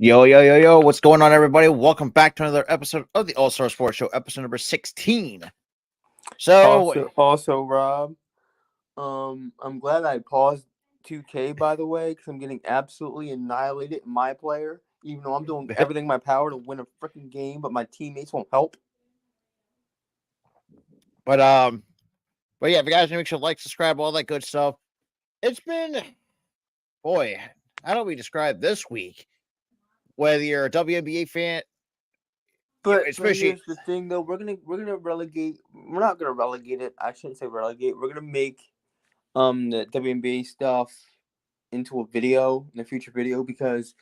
Yo, yo, yo, yo, what's going on, everybody? Welcome back to another episode of the All Star Sports Show, episode number 16. So, Also, Rob, I'm glad I paused 2K, by the way, because I'm getting absolutely annihilated in my player, even though I'm doing everything in my power to win a freaking game, but my teammates won't help. but yeah, if you guys make sure to like, subscribe, all that good stuff. It's been, boy, how do we describe this week? Whether you're a WNBA fan, But especially here's the thing, though, we're gonna relegate. We're not gonna relegate it. I shouldn't say relegate. We're gonna make the WNBA stuff into a video in a future video because,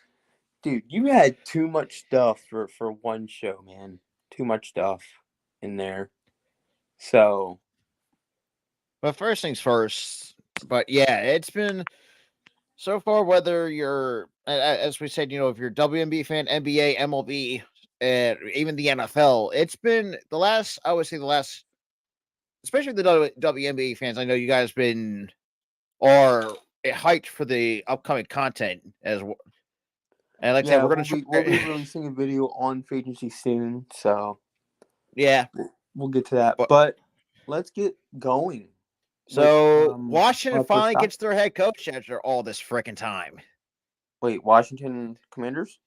dude, you had too much stuff for one show, man. Too much stuff in there. So, but first things first. But yeah, it's been so far. Whether you're, as we said, if you're a WNBA fan, NBA, MLB, and even the NFL, it's been I would say the last, especially the WNBA fans. I know you guys are hyped for the upcoming content as well. And like I said, we're gonna we'll be releasing a video on free agency soon, so yeah, we'll get to that. But let's get going. So Washington finally gets their head coach after all this freaking time. Wait, Washington Commanders?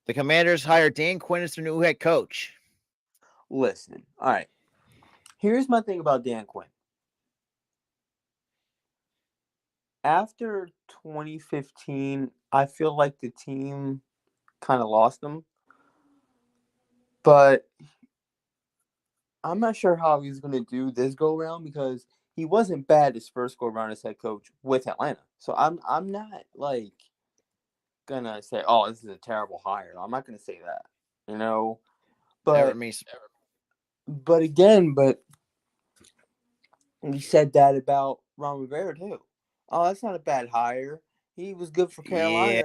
The Commanders hired Dan Quinn as their new head coach. Listen, all right. Here's my thing about Dan Quinn. After 2015, I feel like the team kind of lost him. But I'm not sure how he's going to do this go around because he wasn't bad his first go around as head coach with Atlanta. So I'm not like gonna say, oh, this is a terrible hire. I'm not gonna say that, But we said that about Ron Rivera too. Oh, that's not a bad hire. He was good for Carolina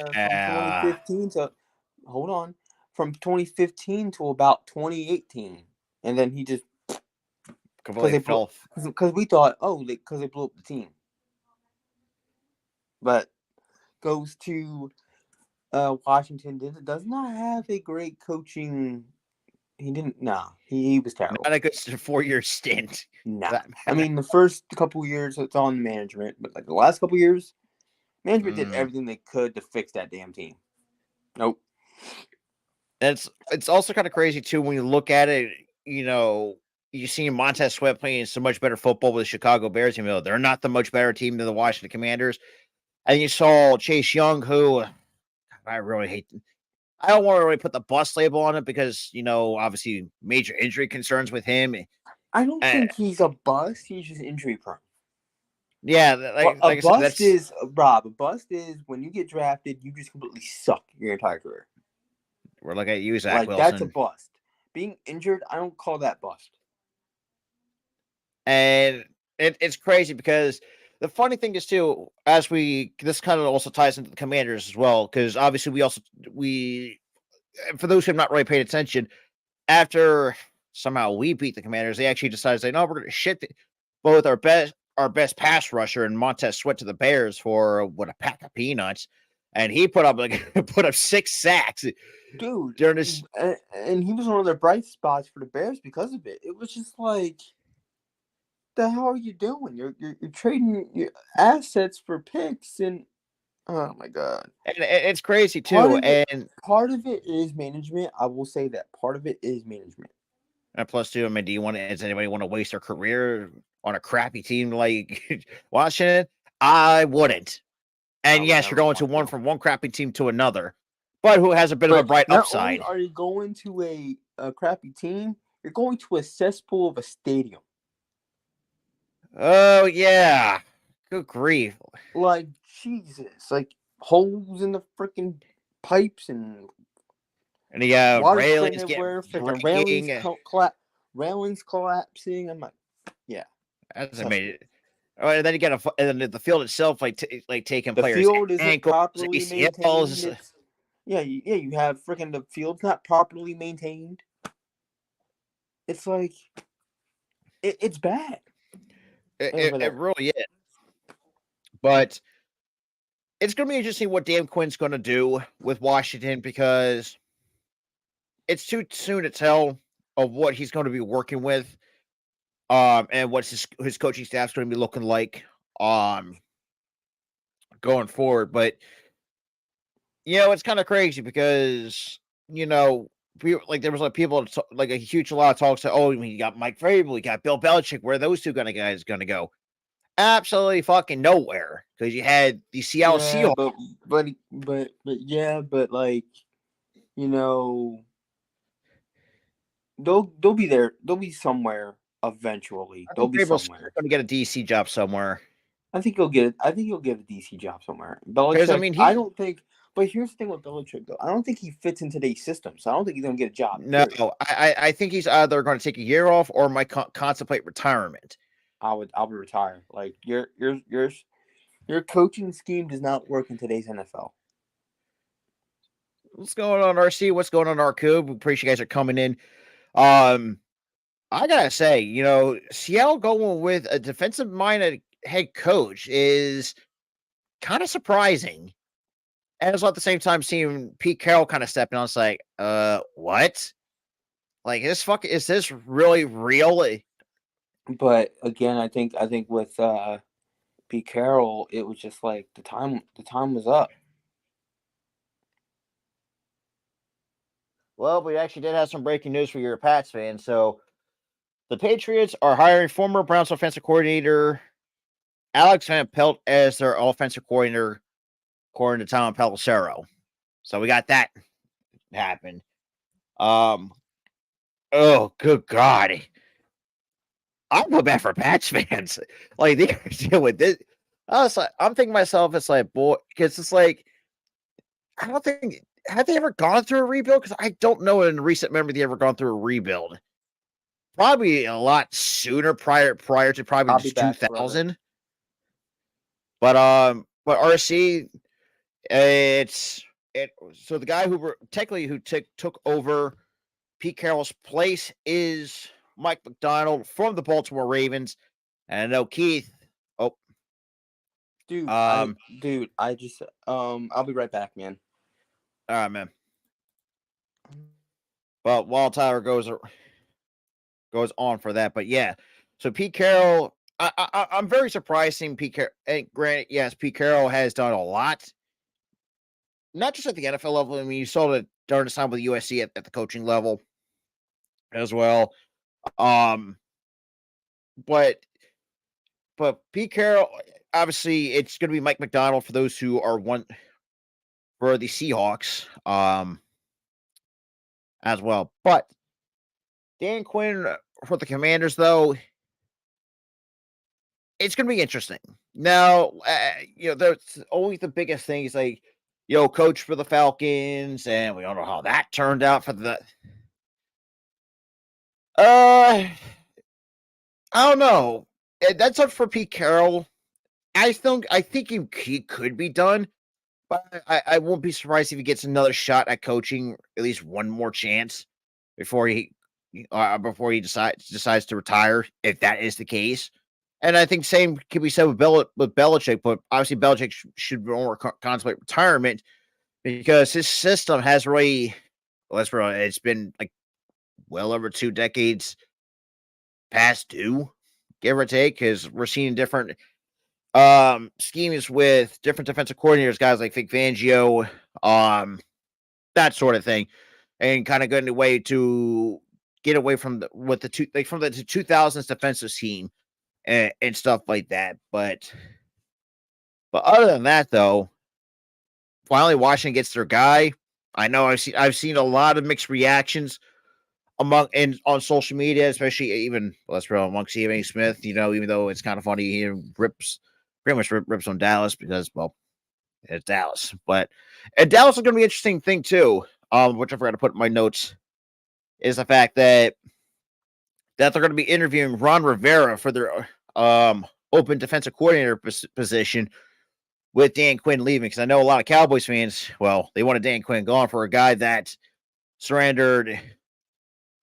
from 2015 to about 2018, and then he just completely fell because we thought, because they blew up the team, but goes to Washington does not have a great coaching. He didn't. Nah, he was terrible. Not a good 4-year stint. Nah, I mean the first couple of years it's on management, but like the last couple of years, management did everything they could to fix that damn team. Nope. It's also kind of crazy too when you look at it. You see Montez Sweat playing so much better football with the Chicago Bears. They're not the much better team than the Washington Commanders. And you saw Chase Young, who I really hate. I don't want to really put the bust label on it because, obviously major injury concerns with him. I don't think he's a bust. He's just injury prone. Yeah. A bust is when you get drafted, you just completely suck your entire career. We're looking at you, Zach Wilson. That's a bust. Being injured, I don't call that bust. And it's crazy because the funny thing is too, this kind of also ties into the Commanders as well, because obviously for those who have not really paid attention, after somehow we beat the Commanders, they actually decided to say, no, we're going to ship both our best pass rusher and Montez Sweat to the Bears for a pack of peanuts, and he put up 6 sacks, dude. During this, and he was one of the bright spots for the Bears because of it. It was just like, the hell are you doing? You're trading your assets for picks, and oh my god, and it's crazy too. Part of it is management. I will say that part of it is management. And plus, too, does anybody want to waste their career on a crappy team like Washington? I wouldn't. And yes, you're going from one crappy team to another, but who has a bit of a bright upside. Not only are you going to a crappy team, you're going to a cesspool of a stadium. Oh, yeah. Good grief. Like, Jesus. Like, holes in the freaking pipes and you got railings railings collapsing. I'm like, yeah. That's amazing. And then you got and then the field itself, taking players' field isn't ankles, properly maintained. You have freaking the field's not properly maintained. It's like, it's bad. It really is. But it's going to be interesting what Dan Quinn's going to do with Washington because it's too soon to tell of what he's going to be working with, and what his coaching staff's going to be looking like, going forward. But it's kind of crazy because like there was like people like a huge lot of talk. Oh, you got Mike Vrabel, you got Bill Belichick. Where are those two guys going to go? Absolutely fucking nowhere, because you had the Seattle Yeah, Seahawks. but like, they'll be there. They'll be somewhere eventually. I They'll think be Vrabel's somewhere. going to get a DC job somewhere. I think he'll get it. I think he'll get a DC job somewhere. Because I Belichick, mean, I don't think. But here's the thing with Belichick, though. I don't think he fits in today's system, so I don't think he's gonna get a job. no, Period. I think he's either going to take a year off or might contemplate retirement. I would retire. Like your coaching scheme does not work in today's NFL. What's going on, RC? What's going on, Arcube? We appreciate you guys are coming in. I gotta say, Seattle going with a defensive-minded head coach is kind of surprising. And it's at the same time seeing Pete Carroll kind of stepping on. It's like, what? Like, is this really real? But again, I think with Pete Carroll, it was just like the time was up. Well, we actually did have some breaking news for your Pats fans. So the Patriots are hiring former Browns offensive coordinator Alex Van Pelt as their offensive coordinator, according to Tom Pelissero. So we got that happen. Oh, good God. I feel bad for Pats fans. Like, they're dealing with this. I'm thinking to myself, it's like, boy, because it's like, I don't think, have they ever gone through a rebuild? Because I don't know in recent memory they ever gone through a rebuild. Probably a lot sooner, prior to probably just 2000. But RC, so the guy who took over Pete Carroll's place is Mike McDonald from the Baltimore Ravens. And I know Keith. Oh, Dude, I just I'll be right back, man. All right, man. Well, while Tyler goes on for that, but yeah. So Pete Carroll, I'm very surprised seeing Pete Carroll. And granted, yes, Pete Carroll has done a lot, not just at the NFL level. I mean, you saw it during his time with USC at the coaching level as well. But Pete Carroll, obviously, it's going to be Mike McDonald for those who are for the Seahawks, as well. But Dan Quinn for the Commanders, though, it's going to be interesting. Now, there's always the biggest thing is like, coach for the Falcons, and we don't know how that turned out for the. I don't know. That's up for Pete Carroll. I think he could be done, but I won't be surprised if he gets another shot at coaching, at least one more chance before he decides to retire, if that is the case. And I think same can be said with Belichick, but obviously Belichick should more contemplate retirement because his system has really, it's been like well over 2 decades past due, give or take, because we're seeing different schemes with different defensive coordinators, guys like Vic Fangio, that sort of thing, and kind of getting away to get away from the 2000s defensive scheme and stuff like that. But other than that, though, finally Washington gets their guy. I know I've seen a lot of mixed reactions on social media, especially even amongst Stephen A. Smith. Even though it's kind of funny, he rips on Dallas because, well, it's Dallas. But Dallas is going to be an interesting thing too. Which I forgot to put in my notes is the fact that they're going to be interviewing Ron Rivera for their open defensive coordinator position with Dan Quinn leaving. Because I know a lot of Cowboys fans, well, they wanted Dan Quinn gone for a guy that surrendered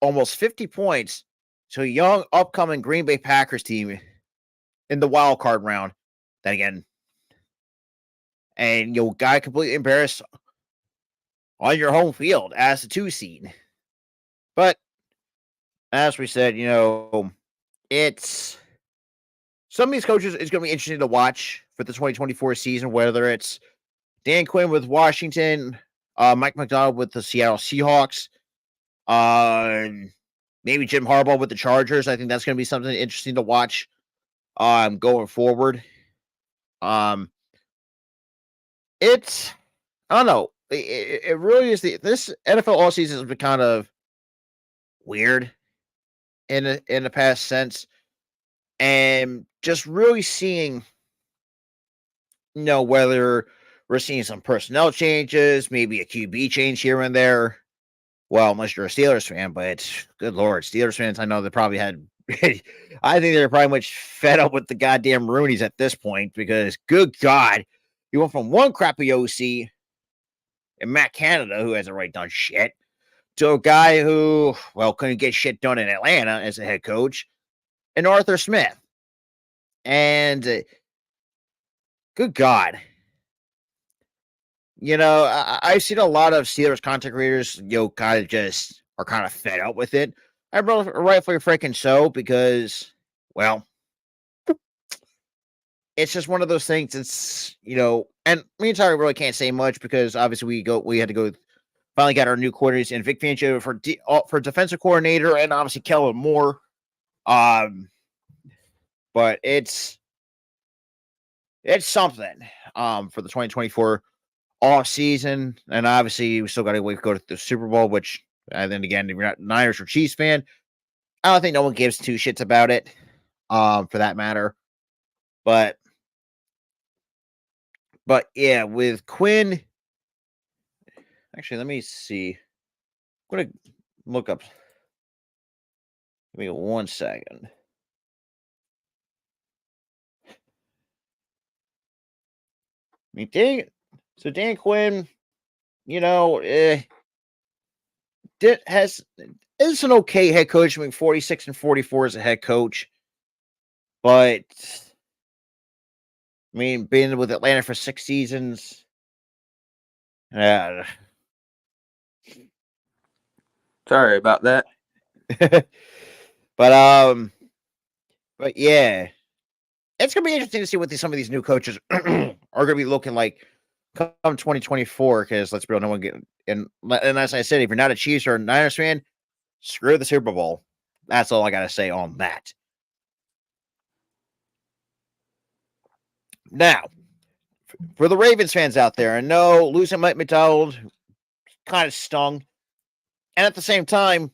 almost 50 points to a young, upcoming Green Bay Packers team in the wild card round. Then again, and you got completely embarrassed on your home field as a 2 seed. But as we said, it's some of these coaches. It's going to be interesting to watch for the 2024 season. Whether it's Dan Quinn with Washington, Mike McDonald with the Seattle Seahawks, maybe Jim Harbaugh with the Chargers. I think that's going to be something interesting to watch going forward. It's I don't know. It really is this NFL all season has been kind of weird in the past sense, and just really seeing whether we're seeing some personnel changes, maybe a QB change here and there. Well, unless you're a Steelers fan, but good Lord, Steelers fans, I know they probably had. I think they're probably much fed up with the goddamn Roonies at this point because, good God, you went from one crappy OC in Matt Canada, who hasn't really done shit, to a guy who, well, couldn't get shit done in Atlanta as a head coach, and Arthur Smith. And good God. I've seen a lot of Steelers content creators, kind of just are kind of fed up with it. I'm rightfully freaking so because, well, it's just one of those things. It's and me and Tyler really can't say much because obviously we had to go finally got our new coordinators and Vic Fangio for defensive coordinator and obviously Kellen Moore. But it's something for the 2024 off season, and obviously we still got to wait to go to the Super Bowl, which then again, if you're not Niners or Chiefs fan, I don't think no one gives two shits about it, for that matter. But yeah, with Quinn, actually, let me see. I'm gonna look up. Give me 1 second. I mean, Dan Quinn, is an okay head coach. I mean, 46-44 as a head coach, but I mean, being with Atlanta for 6 seasons, Sorry about that. but yeah, it's gonna be interesting to see what some of these new coaches are gonna be looking like come 2024. Because let's be real, no one get and as I said, if you're not a Chiefs or a Niners fan, screw the Super Bowl. That's all I gotta say on that. Now, for the Ravens fans out there, I know losing Mike McDonald kind of stung, and at the same time,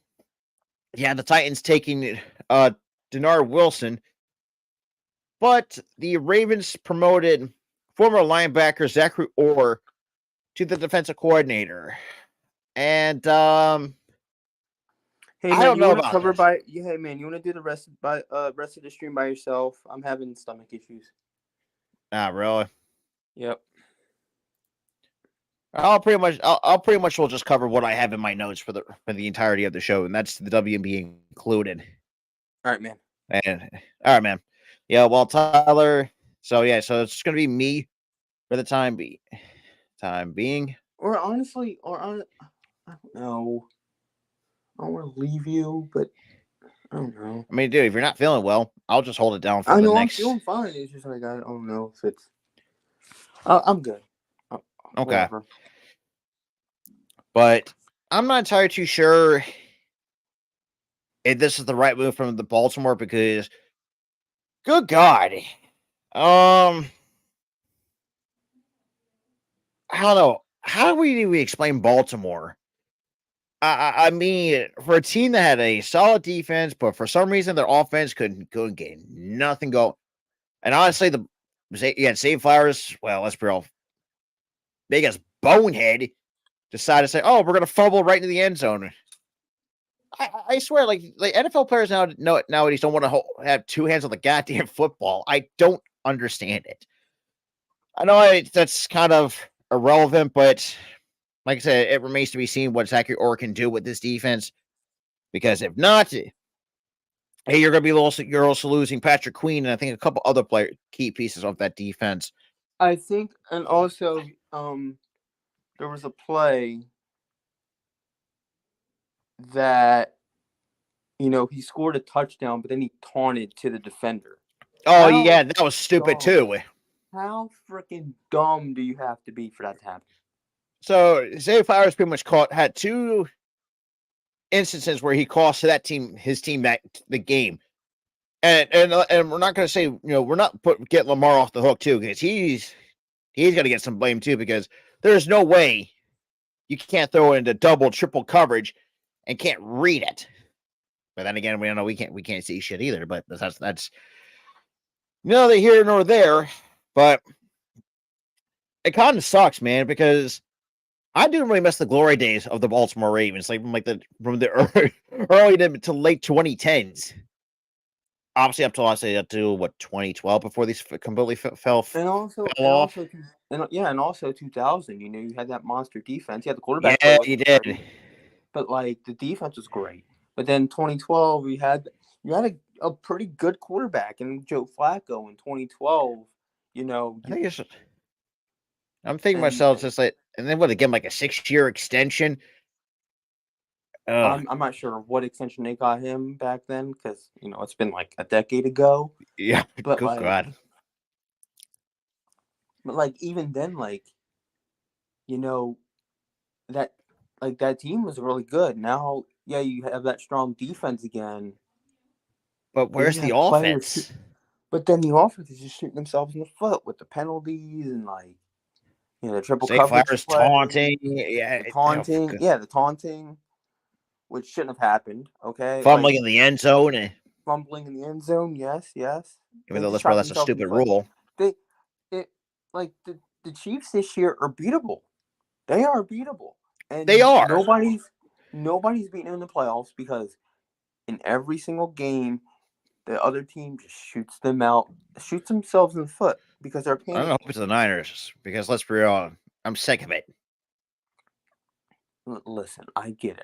yeah, the Titans taking Denard Wilson, but the Ravens promoted former linebacker Zachary Orr to the defensive coordinator, and Hey I man, don't you know want to about cover this. by? Yeah, hey man, you want to do the rest of the stream by yourself? I'm having stomach issues. Not really. Yep. I'll pretty much will just cover what I have in my notes for the entirety of the show, and that's the WNB included. All right, man. And all right, man. Yeah, well, Tyler. So yeah, so it's gonna be me for the time being. Or honestly, I don't know. I don't want to leave you, but I don't know. I mean, dude, if you're not feeling well, I'll just hold it down for I the know I'm next. feeling fine. It's just like I don't know if it's. I'm good. Okay. Whatever. But I'm not entirely too sure if this is the right move from the Baltimore because, good God, I don't know. How do we explain Baltimore? I mean, for a team that had a solid defense, but for some reason their offense couldn't get nothing going. And honestly, Zay Flowers, well, let's be real, biggest bonehead decided to say, "Oh, we're gonna fumble right into the end zone." I swear, like NFL players nowadays don't want to have two hands on the goddamn football. I don't understand it. I know that's kind of irrelevant, but like I said, it remains to be seen what Zachary Orr can do with this defense. Because if not, hey, you're also losing Patrick Queen and I think a couple other key pieces of that defense. I think, and also, there was a play that he scored a touchdown, but then he taunted to the defender. Oh How yeah, that was stupid dumb? too. How freaking dumb do you have to be for that to happen? So Zay Flowers pretty much had two instances where he cost his team the game. And we're not going to say, we're not get Lamar off the hook too, because he's going to get some blame too, because there's no way you can't throw into double, triple coverage and can't read it. But then again, we don't know, we can't see shit either. But that's neither here nor there. But it kind of sucks, man, because I do really miss the glory days of the Baltimore Ravens, like from the early to late 2010s. Obviously, up to what 2012 before these completely fell off. And also 2000. You had that monster defense. You had the quarterback play Yeah, wasn't you did. great, but like the defense was great. But then 2012, you had a pretty good quarterback in Joe Flacco in 2012. I think it's. I'm thinking And myself just like, and then what? Again, like a 6-year extension. I'm not sure what extension they got him back then because it's been like a decade ago. Yeah, But good God. Even then, you know that that team was really good. Now, yeah, you have that strong defense again, But but where's you the have players. offense? But then the offense is just shooting themselves in the foot with the penalties and the triple Zay coverage Flowers play, taunting. Yeah, the taunting, the taunting, which shouldn't have happened. Okay, fumbling in the end zone. fumbling in the end zone. Yes, yes. Even They though just that's shot a themselves in the stupid foot. rule. They, it like the Chiefs this year are beatable. They are beatable, They and are. nobody's beating them in the playoffs because in every single game, the other team just shoots themselves in the foot because they're I don't know. panicking. Hope it's the Niners, because let's be real, I'm sick of it. Listen, I get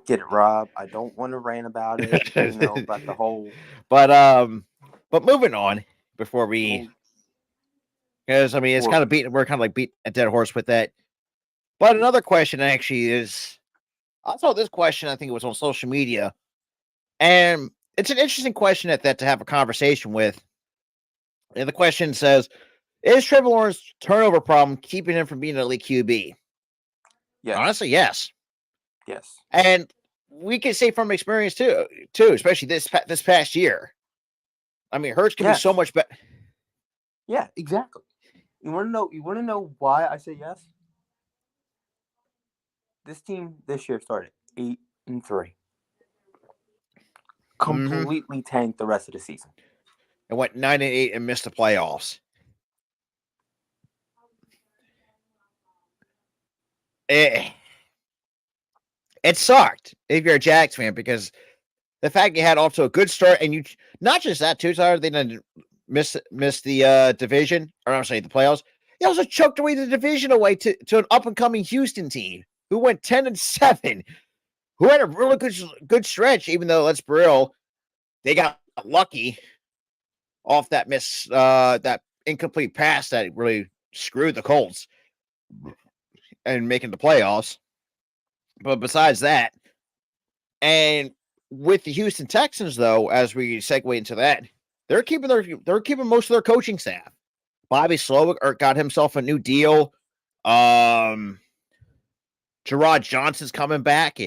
it, Rob. I don't want to rant about it. About the whole. But moving on before we, because I mean it's Or, kind of we're kind of like beating a dead horse with that. But another question actually is, I saw this question. I think it was on social media, and it's an interesting question that to have a conversation with. And the question says, "Is Trevor Lawrence's turnover problem keeping him from being an elite QB?" yes, Honestly, yes. yes, And we can say from experience too, especially this past year. I mean, Hurts can be so yes, much better. yeah, exactly. You want to know? You want to know why I say yes? This team this year started 8-3. Mm-hmm. Completely tanked the rest of the season. And went 9-8 and missed the playoffs. It sucked if you're a Jags fan, because the fact you had off to a good start, and you not just that too, Tyler, they didn't miss the division, or I'm saying the playoffs. They also choked away the division away to an up and coming Houston team who went 10-7, who had a really good stretch. Even though, let's be real, they got lucky off that incomplete pass that really screwed the Colts and making the playoffs. But besides that, and with the Houston Texans, though, as we segue into that, they're keeping most of their coaching staff. Bobby Slowick got himself a new deal. Gerard Johnson's coming back,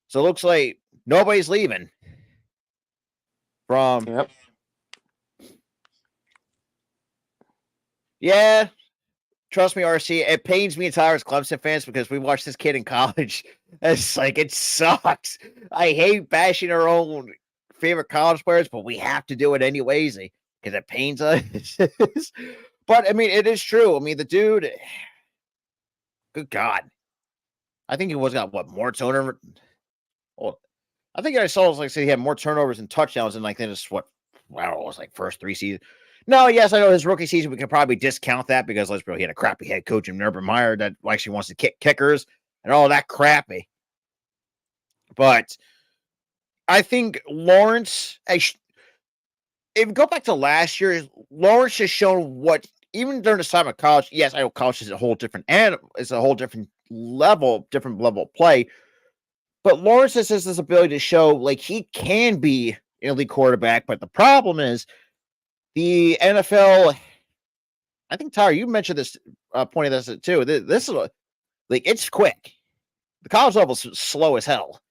so it looks like nobody's leaving. Yep. Yeah, trust me, RC. It pains me and Tyler as Clemson fans because we watched this kid in college. It's like, it sucks. I hate bashing our own favorite college players, but we have to do it anyways because it pains us. But I mean, it is true. I mean, the dude, good God, I think he was got more turnover. Well, I think I saw he had more turnovers and touchdowns than his it was like first 3 seasons. No, yes, I know his rookie season, we can probably discount that because let's be real, he had a crappy head coach in Urban Meyer that actually wants to kick kickers and all that crappy. But I think Lawrence, if you go back to last year, Lawrence has shown what even during this time of college, yes, I know college is a whole different it's a whole different level of play. But Lawrence has this ability to show like he can be an elite quarterback. But the problem is the NFL. I think Tyler, you mentioned this, pointing this too. This is like it's quick. The college level is slow as hell.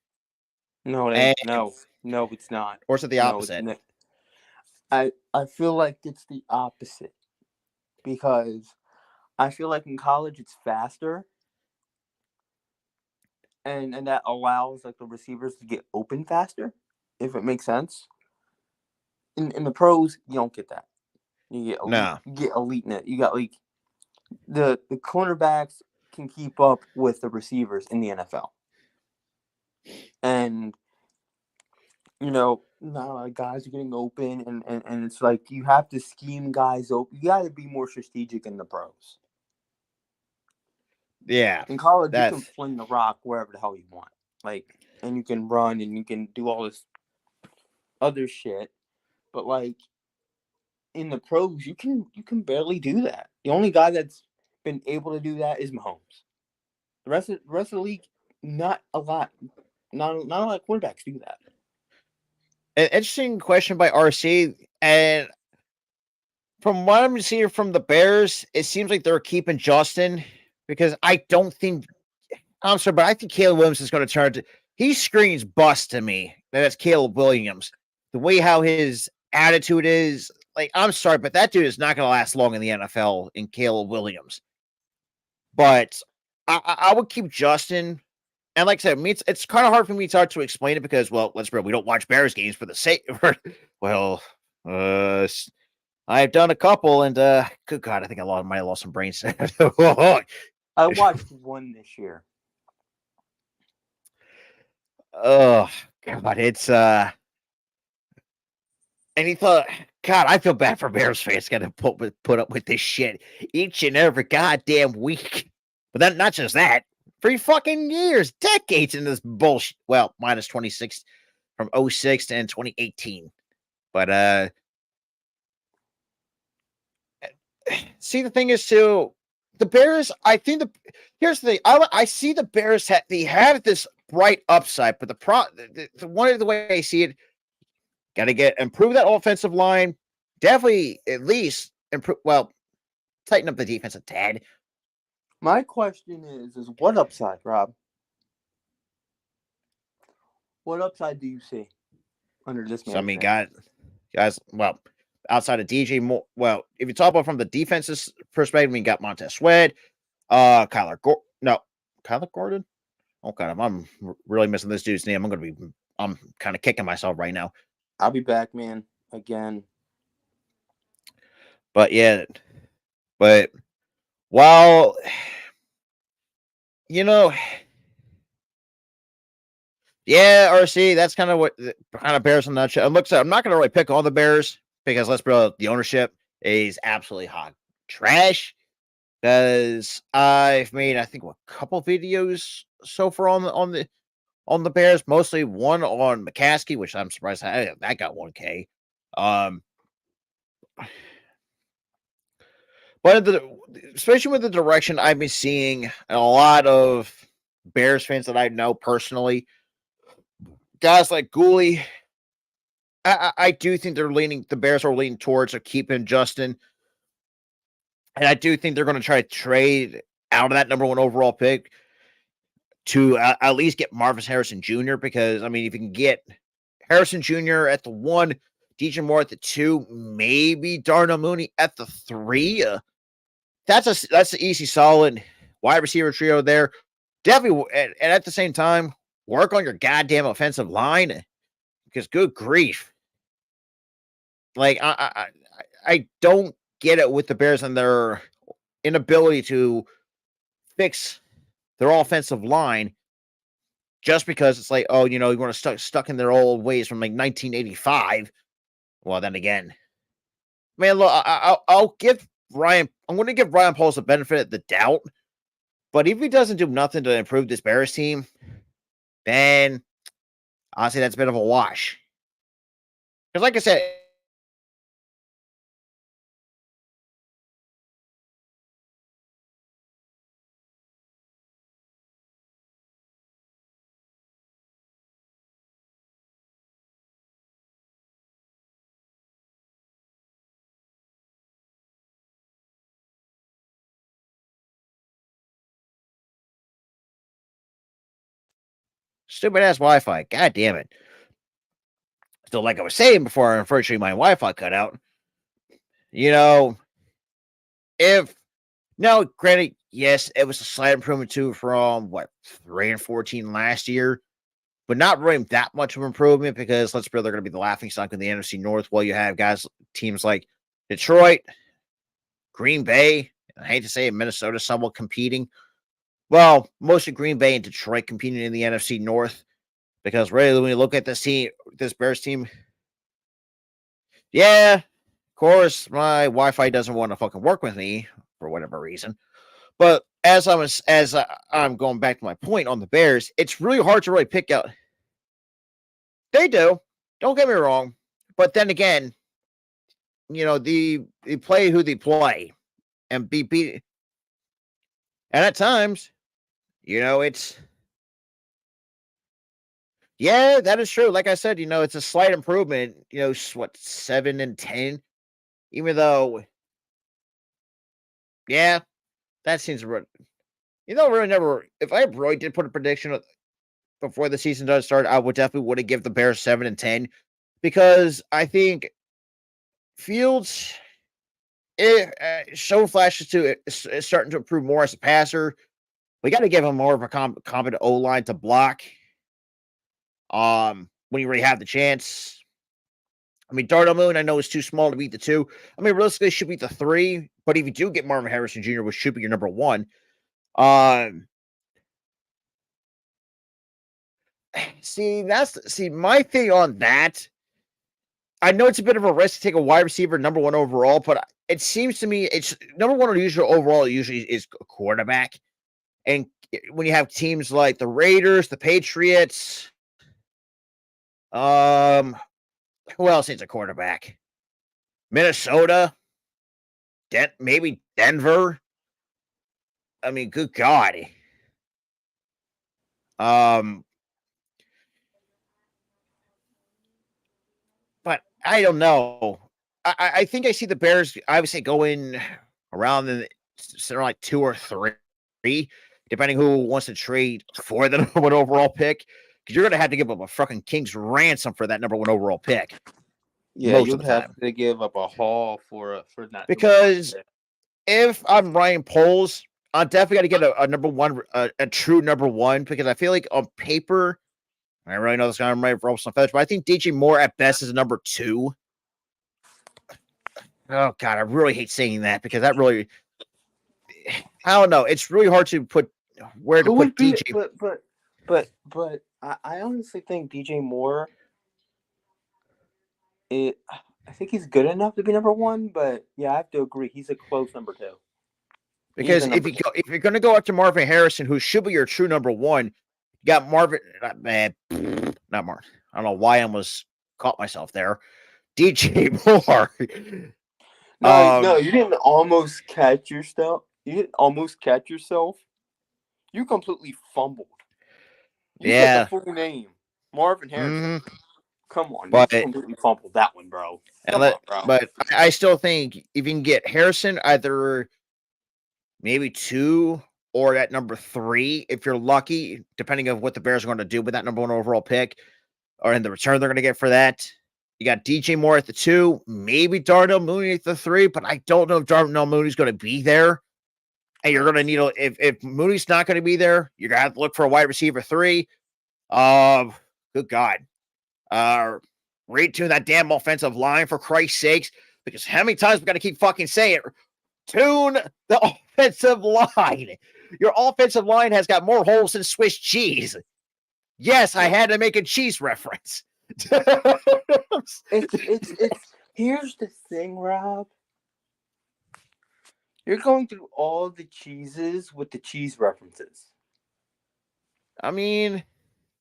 No, it And ain't. No, it's not. or is it the No, opposite? I feel like it's the opposite because I feel like in college it's faster, and that allows like the receivers to get open faster, if it makes sense. In the pros, you don't get that. You get elite. No. You get elite net. You got like the cornerbacks can keep up with the receivers in the NFL, and not a lot of guys are getting open, and it's like you have to scheme guys open. You got to be more strategic in the pros. Yeah. In college, you can That's fling the rock wherever the hell you want, like, and you can run and you can do all this other shit. But like in the pros, you can barely do that. The only guy that's been able to do that is Mahomes. The rest of the league, not a lot. Not a lot of quarterbacks do that. an interesting question by RC. And from what I'm seeing from the Bears, it seems like they're keeping Justin because I don't think I'm sorry, but I think Caleb Williams is going to turn to. He screams bust to me. That's Caleb Williams. The way how his attitude is, like, I'm sorry, but that dude is not going to last long in the NFL in Caleb Williams. But I would keep Justin. And like I said, it's kind of hard for me to explain it because, well, let's be real, we don't watch Bears games for the sake. Well, I've done a couple, and good God, I think might have lost some brain cells. I watched one this year. Oh God, it's and he thought, God, I feel bad for Bears fans got to put up with this shit each and every goddamn week. But then not just that, 3 fucking years, decades in this bullshit. Well, minus 26 from 06 to 2018. But see, the thing is too, the Bears. I think here's the thing. I see the Bears. They have this bright upside, but the one of the way I see it, got to improve that offensive line. Definitely, at least improve. Well, tighten up the defense a tad. My question is what upside, Rob? What upside do you see under this So I mean, management? guys. Well, outside of DJ Moore. Well, if you talk about from the defense's perspective, we got Montez Sweat, Kyler Gordon. Oh God, I'm really missing this dude's name. I'm kind of kicking myself right now. I'll be back, man. Again. But yeah, but while you know, yeah, RC, that's kind of what kind of Bears in a nutshell. And looks, I'm not going to really pick all the Bears because let's be real, the ownership is absolutely hot trash. Because I've made, I think, a couple videos so far on the Bears, mostly one on McCaskey, which I'm surprised that got 1K. But especially with the direction I've been seeing, a lot of Bears fans that I know personally, guys like Gooley, I do think the Bears are leaning towards keeping Justin. And I do think they're going to try to trade out of that number one overall pick to at least get Marvin Harrison Jr. Because, I mean, if you can get Harrison Jr. at the 1, DJ Moore at the 2, maybe Darnell Mooney at the 3, that's an easy, solid wide receiver trio there. Definitely, and at the same time, work on your goddamn offensive line because good grief, like I don't get it with the Bears and their inability to fix their offensive line just because it's like, oh, you want to stuck in their old ways from like 1985. Well, then again, man, look, I'll give Ryan. I'm going to give Ryan Pauls the benefit of the doubt. But if he doesn't do nothing to improve this Bears team, then honestly, that's a bit of a wash. Because, like I said, Stupid ass Wi-Fi. God damn it. So, like I was saying before, unfortunately, my Wi-Fi cut out. You know, if now, granted, yes, it was a slight improvement too from what 3-14 last year, but not really that much of improvement because let's be real, they're going to be the laughing stock in the NFC North. While you have teams like Detroit, Green Bay, I hate to say it, Minnesota, somewhat competing. Well, mostly Green Bay and Detroit competing in the NFC North because really, when you look at this Bears team, yeah, of course, my Wi-Fi doesn't want to fucking work with me for whatever reason. But I'm going back to my point on the Bears, it's really hard to really pick out. They do. Don't get me wrong. But then again, they play who they play and be beat. And at times, it's yeah, that is true. Like I said, it's a slight improvement. What 7-10, even though, yeah, that seems really never. If I really did put a prediction before the season does start, I would definitely give the Bears 7-10 because I think Fields show flashes to is starting to improve more as a passer. We got to give him more of a competent O line to block. When you already have the chance. I mean, Darnell Moon, I know is too small to beat the 2. I mean, realistically, should beat the 3. But if you do get Marvin Harrison Jr., which should be your number 1, see my thing on that. I know it's a bit of a risk to take a wide receiver number 1 overall, but it seems to me it's number 1 overall usually is a quarterback. And when you have teams like the Raiders, the Patriots, who else needs a quarterback? Minnesota, maybe Denver. I mean, good God. But I don't know. I think I see the Bears. I would say going around like 2 or 3, depending who wants to trade for the number 1 overall pick. Because you're going to have to give up a fucking king's ransom for that number 1 overall pick. Yeah, you'll have to give up a haul for that. Because if I'm Ryan Poles, I'm definitely got to get a number 1, a true number 1, because I feel like on paper, I really know this guy might roll some feathers, but I think DJ Moore at best is a number 2. Oh God, I really hate saying that because that really, I don't know. It's really hard to put where to put DJ. But I honestly think DJ Moore. I think he's good enough to be number 1, but yeah, I have to agree. He's a close number 2. Because if you're going to go up to Marvin Harrison, who should be your true number 1, you got Marvin. Not Marvin. I don't know why I almost caught myself there. DJ Moore. No, you didn't almost catch yourself. You didn't almost catch yourself. You completely fumbled. You said the full name, Marvin Harrison. Mm-hmm. Come on, you completely fumbled that one, bro. Come on, bro. But I still think if you can get Harrison, either maybe 2 or at number 3, if you're lucky, depending on what the Bears are going to do with that number 1 overall pick, or in the return they're going to get for that. You got DJ Moore at the 2, maybe Darnell Mooney at the 3, but I don't know if Darnell Mooney's going to be there. And you're going to need if Mooney's not going to be there, you're going to have to look for a wide receiver 3. Good God. Retune that damn offensive line for Christ's sakes, because how many times we got to keep fucking saying it? Tune the offensive line. Your offensive line has got more holes than Swiss cheese. Yes, I had to make a cheese reference. it's here's the thing, Rob. You're going through all the cheeses with the cheese references. I mean,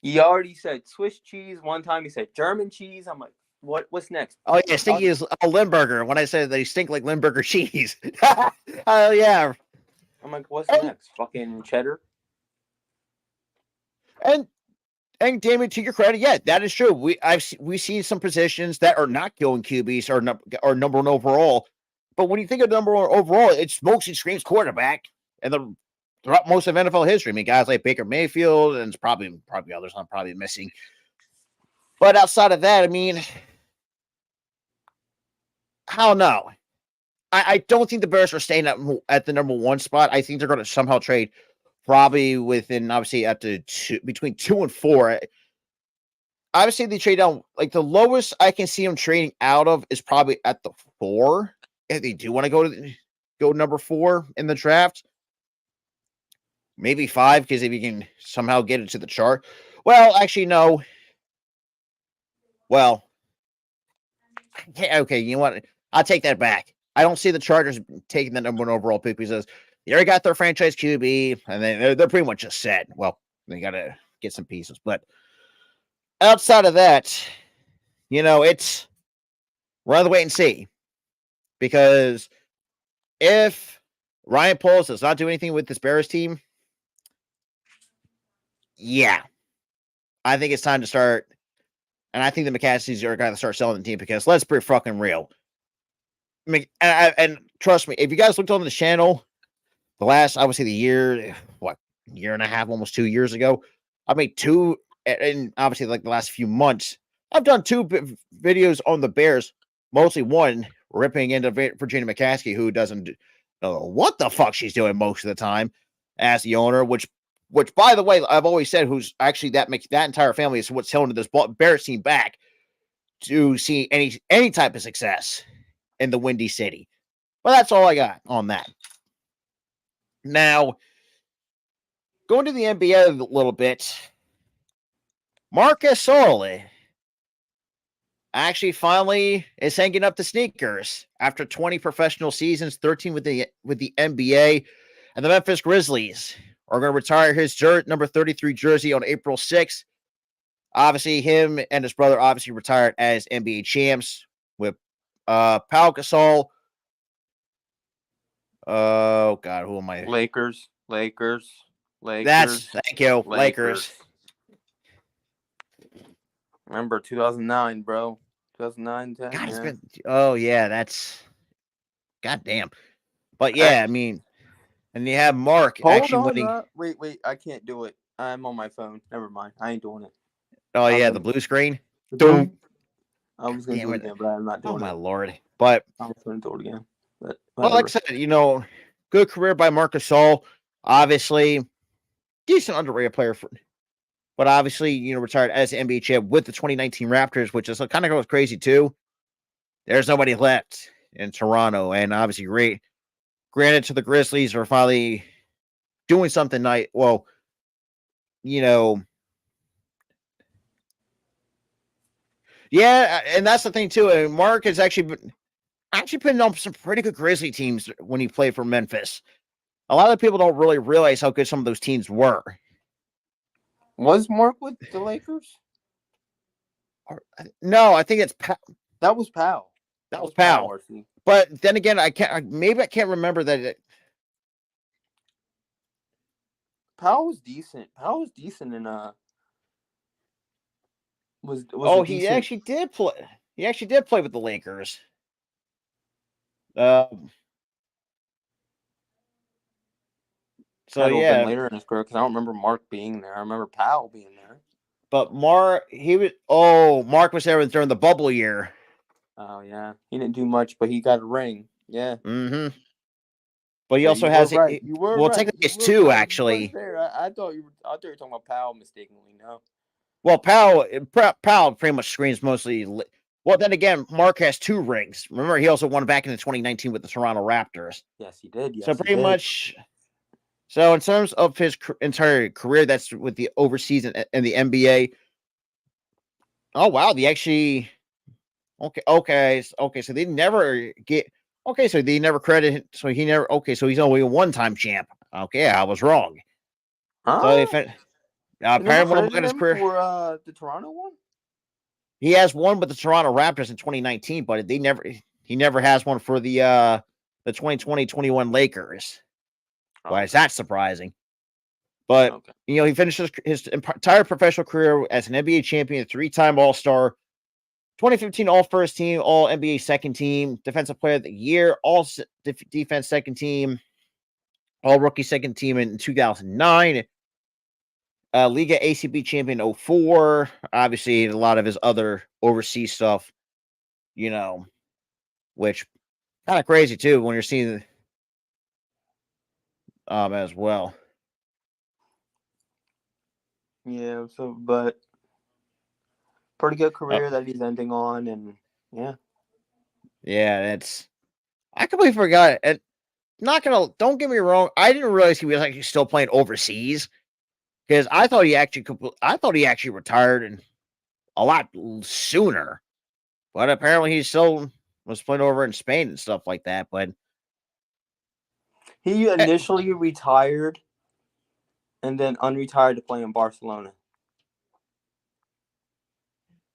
you already said Swiss cheese one time. You said German cheese. I'm like, what's next? Oh yeah, stinky is a Limburger. When I said they stink like Limburger cheese. Oh yeah. I'm like, what's next? Fucking cheddar. And damn it, to your credit, yeah, that is true. We've seen some positions that are not going QBs or number 1 overall. But when you think of number 1 overall, it smokes and screams quarterback. And throughout most of NFL history. I mean, guys like Baker Mayfield, and it's probably others I'm probably missing. But outside of that, I mean, I don't know. I don't think the Bears are staying at the number one spot. I think they're going to somehow trade probably within, obviously, at the between 2 and 4. Obviously, they trade down. Like, the lowest I can see them trading out of is probably at the 4. If they do want to go number 4 in the draft. Maybe 5, because if you can somehow get it to the chart. Well, actually, no. Well, okay, you know what? I'll take that back. I don't see the Chargers taking the number 1 overall pick because they already got their franchise QB, and they're pretty much just set. Well, they got to get some pieces. But outside of that, it's rather wait and see. Because if Ryan Poles does not do anything with this Bears team, yeah, I think it's time to start. And I think the McCaskies are going to start selling the team because let's be fucking real. And trust me, if you guys looked on the channel, the last, I would say year and a half, almost 2 years ago, I made 2, and obviously like the last few months, I've done 2 videos on the Bears, mostly one ripping into Virginia McCaskey, who doesn't know what the fuck she's doing most of the time as the owner, which by the way, I've always said, who's actually that entire family is what's holding this Bears team back to see any type of success in the Windy City. But that's all I got on that. Now, going to the NBA a little bit, Marc Gasol actually finally is hanging up the sneakers after 20 professional seasons, 13 with the NBA, and the Memphis Grizzlies are going to retire his number 33 jersey on April 6th. Obviously, him and his brother obviously retired as NBA champs with Pau Gasol. Oh, God, who am I? Lakers. Thank you, Lakers. Remember 2009, bro. 2009, 10. God, it's been. Oh yeah, that's. Goddamn. But yeah, I mean, and you have Mark actually winning. Wait, I can't do it. I'm on my phone. Never mind. I ain't doing it. Oh yeah, the blue screen. I was gonna do it again, but I'm not doing it. Oh my lord! But I was gonna do it again. But well, like I said, good career by Marc Gasol. Obviously, decent underrated player but obviously, retired as an NBA champ with the 2019 Raptors, which is kind of goes crazy too. There's nobody left in Toronto, and obviously, granted to the Grizzlies are finally doing something nice. Well, yeah, and that's the thing too. And Mark has actually been on some pretty good Grizzly teams when he played for Memphis. A lot of people don't really realize how good some of those teams were. Was Mark with the Lakers? No, I think it's that was Powell. That was Powell. But then again, I can't remember that. Powell was decent. In he actually did play. He actually did play with the Lakers. So yeah, later in his career because I don't remember Mark being there. I remember Powell being there. But Mark was there during the bubble year. Oh yeah, he didn't do much, but he got a ring. Yeah. Mm-hmm. But he also has right. You were right. Technically it's 2 right. Actually. I thought you were talking about Powell mistakenly. No. Well, Powell pretty much screams mostly. Well, then again, Mark has 2 rings. Remember, he also won back in 2019 with the Toronto Raptors. Yes, he did. Yes, so pretty much. So in terms of his entire career, that's with the overseas and the NBA. Oh wow, they actually. Okay. So they never get. Okay, so they never credit. So he never. Okay, so he's only a 1-time champ. Okay, I was wrong. Huh? So apparently, when I'm looking at his career, for the Toronto one, he has one with the Toronto Raptors in 2019, but he never has one for the 2020-21 Lakers. Why is that surprising? But he finished his entire professional career as an NBA champion, 3-time All-Star, 2015 All-First Team, All-NBA Second Team, Defensive Player of the Year, All-Defense Second Team, All rookie second team in 2009. Liga ACB champion 04. Obviously, a lot of his other overseas stuff, which kind of crazy too when you're seeing as well. Yeah, so but pretty good career that he's ending on, and yeah. Yeah, I completely forgot it. And don't get me wrong, I didn't realize he was actually still playing overseas because I thought he actually retired and a lot sooner. But apparently he still was playing over in Spain and stuff like that. But he initially retired and then unretired to play in Barcelona.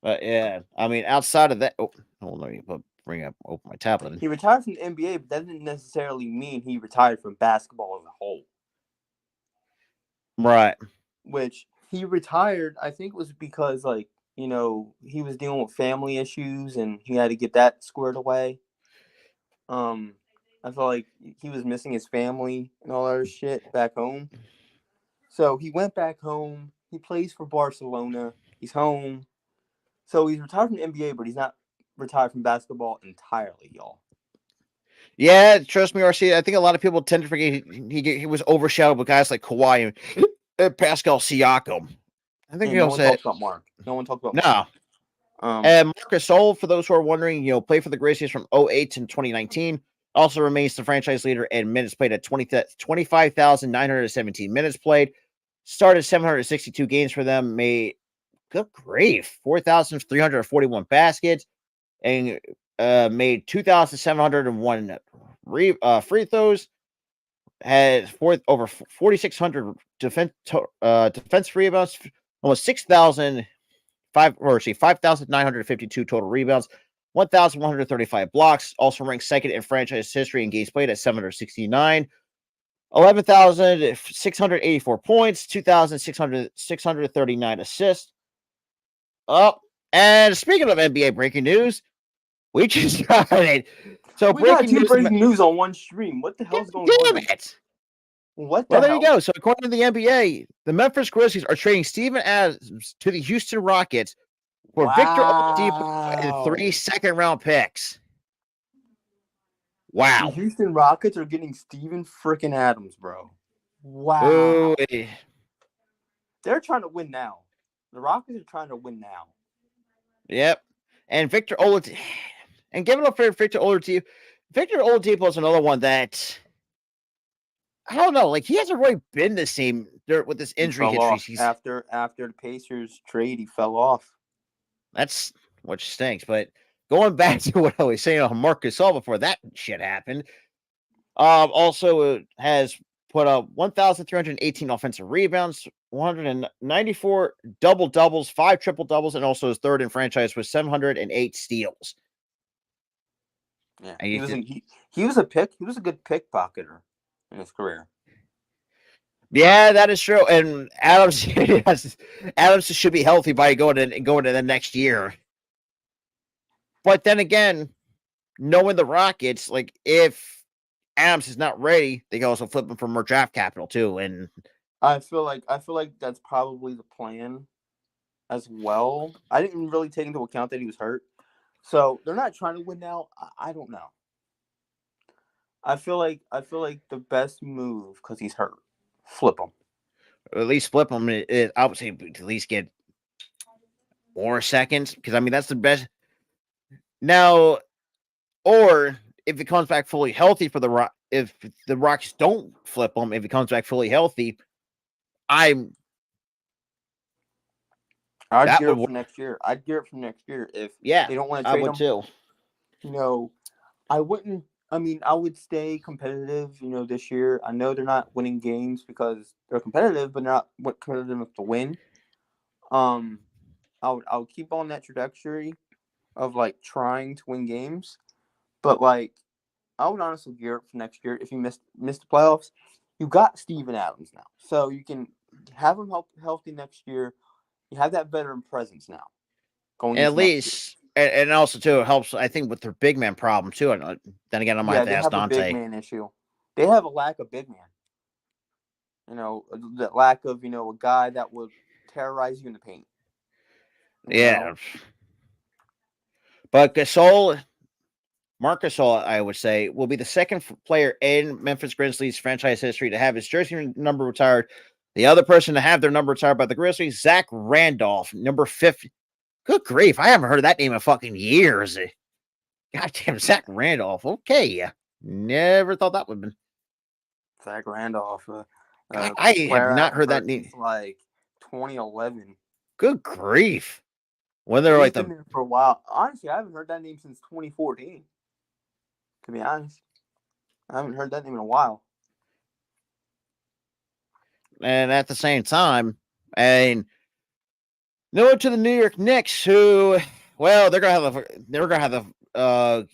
But yeah, I mean, outside of that, hold on, let me open my tablet. He retired from the NBA, but that didn't necessarily mean he retired from basketball as a whole. Right. Which he retired, I think, was because he was dealing with family issues and he had to get that squared away. I felt like he was missing his family and all that shit back home. So he went back home. He plays for Barcelona. He's home. So he's retired from the NBA, but he's not retired from basketball entirely, y'all. Yeah, trust me, RC. I think a lot of people tend to forget he was overshadowed by guys like Kawhi and Pascal Siakam. I think no one talks about Mark. No one talks about Mark. And Marc Gasol, for those who are wondering, played for the Grizzlies from 2008 to 2019. Also remains the franchise leader in minutes played at 25,917 minutes played. Started 762 games for them. Made, good grief, 4,341 baskets. And made 2,701 free throws. Had over 4,600 defense rebounds. Almost 6,000 5,952 total rebounds, 1,135 blocks. Also ranked second in franchise history in games played at 769. 11,684 points, 2,639 assists. Oh, and speaking of NBA breaking news, we just got it. So we got two breaking news on one stream. What the hell's going on? Damn it! What the well, hell? There you go. So according to the NBA, the Memphis Grizzlies are trading Steven Adams to the Houston Rockets for Victor Oladipo and 3 second-round picks. Wow. The Houston Rockets are getting Steven freaking Adams, bro. Wow. Ooh. They're trying to win now. The Rockets are trying to win now. Yep. And Victor Oladipo. And giving up for Victor Oladipo. Victor Oladipo is another one that, I don't know. Like, he hasn't really been the same with this injury history. After the Pacers trade, he fell off. That's which stinks. But going back to what I was saying on Marc Gasol before that shit happened, also has put up 1,318 offensive rebounds, 194 double doubles, 5 triple doubles, and also his third in franchise with 708 steals. Yeah, he was a pick. He was a good pickpocketer in his career. Yeah, that is true. And Adams should be healthy by going to the next year. But then again, knowing the Rockets, like, if Adams is not ready, they can also flip him for more draft capital too. And I feel like that's probably the plan as well. I didn't really take into account that he was hurt. So they're not trying to win now. I don't know. I feel like the best move, because he's hurt, flip him. At least flip him. I would say at least get more seconds, because I mean that's the best. Now, or if it comes back fully healthy for the Rock, if the Rocks don't flip him, if it comes back fully healthy, I'd gear up for next year. I'd gear up for next year if they don't want to trade him. I would too. I wouldn't. I mean, I would stay competitive, this year. I know they're not winning games because they're competitive, but they're not competitive enough to win. I would keep on that trajectory of, like, trying to win games. But, like, I would honestly gear up for next year. If you missed the playoffs, you got Steven Adams now. So you can have him healthy next year. You have that veteran presence now. Going at least, and also too, it helps, I think, with their big man problem too. And then again, I might have to ask Dante. They have a big man issue. They have a lack of big man. the lack of a guy that would terrorize you in the paint. Yeah. But Marc Gasol, I would say, will be the second player in Memphis Grizzlies franchise history to have his jersey number retired. The other person to have their number retired by the Grizzlies, Zach Randolph, number 50. Good grief, I haven't heard of that name in fucking years. Goddamn, Zach Randolph. Okay. Never thought that would have been. Zach Randolph, I have player I not haven't heard that heard name. since like 2011. Good grief. When they're And like he's been the. there for a while. Honestly, I haven't heard that name since 2014. To be honest, I haven't heard that name in a while. And at the same time, and no to the New York Knicks, who, well, they're gonna have the.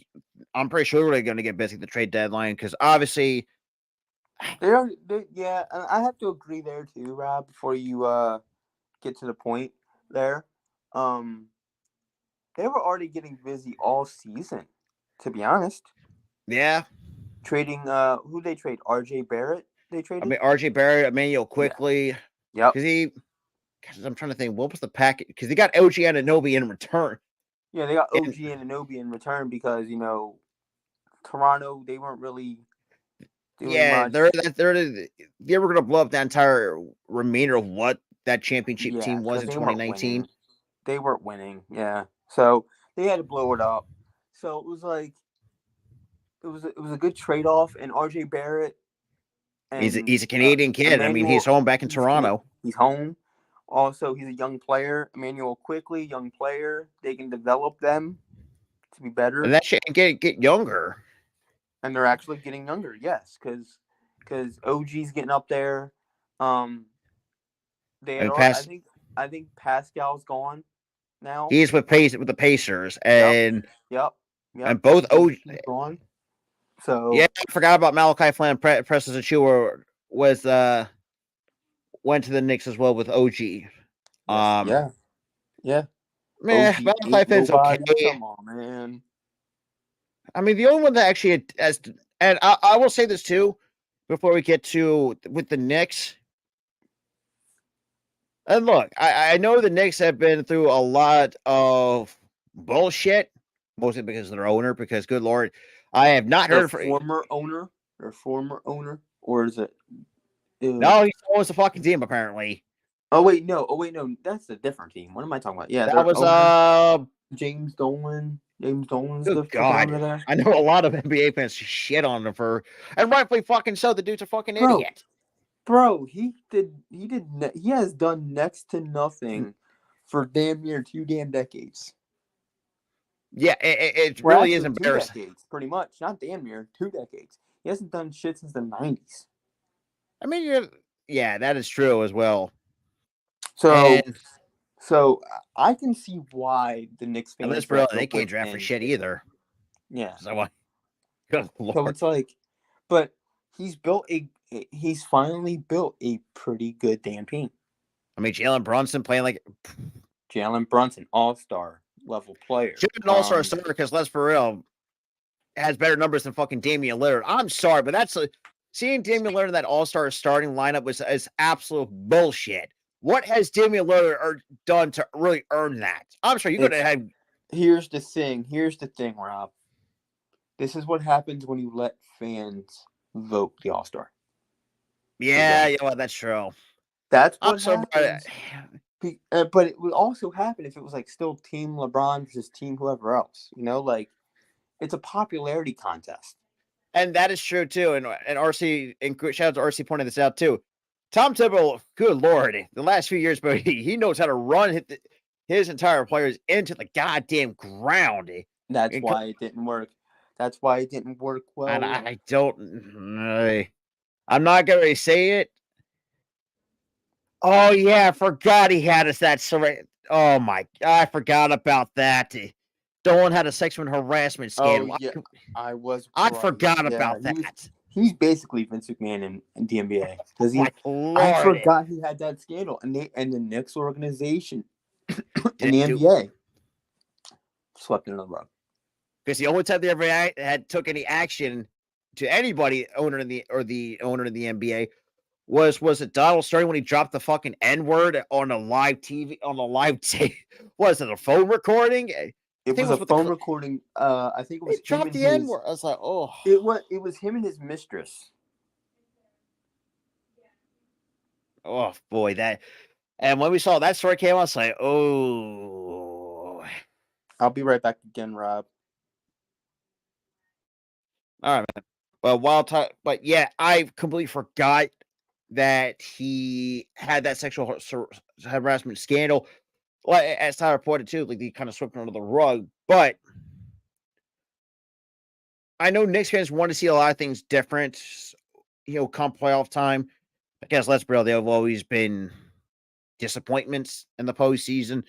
I'm pretty sure they're going to get busy at the trade deadline because obviously, Yeah, and I have to agree there too, Rob. Before you get to the point there, they were already getting busy all season. To be honest, yeah. trading who they trade? RJ Barrett. They I traded. mean, RJ Barrett, Emmanuel Yeah. quickly. Yep. Because I'm trying to think, what was the package? Because they got OG Anunoby in return. Yeah, they got OG Anunoby in return because Toronto, they weren't really doing much. They were going to blow up the entire remainder of what that championship Yeah, team was because in they weren't 2019. winning. They weren't winning. Yeah, so they had to blow it up. So it was like it was a good trade off, and RJ Barrett and He's a Canadian kid. I mean, he's Emmanuel. home back in Toronto. He's home. Also, he's a young player. Emmanuel quickly, young player. They can develop them to be better. And that shit get younger. And they're actually getting younger. Yes, because OG's getting up there. They had. I think Pascal's gone now. He's with the Pacers, and Yep. and both OG gone. So yeah, I forgot about Malachi Flynn. Preston Achua was went to the Knicks as well with OG. Yes, yeah. Man, Malachi Flynn's okay. Come on, man. I mean, the only one that actually has, and I will say this too, before we get to with the Knicks. And look, I know the Knicks have been through a lot of bullshit, mostly because of their owner. Because good lord, I have not heard former owner or is it? No, he owns the fucking team apparently. Oh wait, no, that's a different team. What am I talking about? Yeah, that was James Dolan. Good God, I know a lot of NBA fans shit on him and rightfully fucking so. The dude's a fucking idiot. Bro, he has done next to nothing for damn near 2 damn decades. Yeah, it really is embarrassing. 2 decades, pretty much. Not damn near 2 decades. He hasn't done shit since the 90s. I mean, yeah, that is true as well. So I can see why the Knicks fans. They can't draft for shit either. Yeah. So good lord. So it's like, but he's finally built a pretty good damn team. I mean, Jalen Brunson playing like all-star level player. Should have been an all-star starter because let's for real, has better numbers than fucking Damian Lillard. I'm sorry, but seeing Damian Lillard in that all-star starting lineup is absolute bullshit. What has Damian Lillard done to really earn that? I'm sorry, you could have had. Here's the thing, Rob. This is what happens when you let fans vote the all-star. Yeah, well, that's true. That's what happens. But it would also happen if it was like still Team LeBron versus Team whoever else. It's a popularity contest. And that is true too. And RC and shout out to RC pointing this out too. Tom Thibodeau, good lord, the last few years, but he knows how to run his entire players into the goddamn ground. That's why it didn't work. That's why it didn't work well. And I don't. I'm not gonna say it. Oh yeah, I forgot he had us that surrender. Oh my God, I forgot about that. Dolan had a sexual harassment scandal. Oh, yeah. I forgot about that. He's basically Vince McMahon in the NBA because I forgot he had that scandal, and the Knicks organization in the NBA swept it under the rug. Because the only time they ever took any action to anybody owner in the NBA was it Donald Sterling when he dropped the fucking N word on a live TV on a live was it a phone recording? I It think it was was a with phone recording. I think it he was him dropped and the N his. word. I was like, oh, It was him and his mistress. oh boy, that. And when we saw that story came out, I was like, oh. I'll be right back again, Rob. All right, man. But yeah, I completely forgot that he had that sexual harassment scandal. Well, as Tyler reported too, like he kind of swept under the rug. But I know Knicks fans want to see a lot of things different, come playoff time. Because let's be real, there have always been disappointments in the postseason.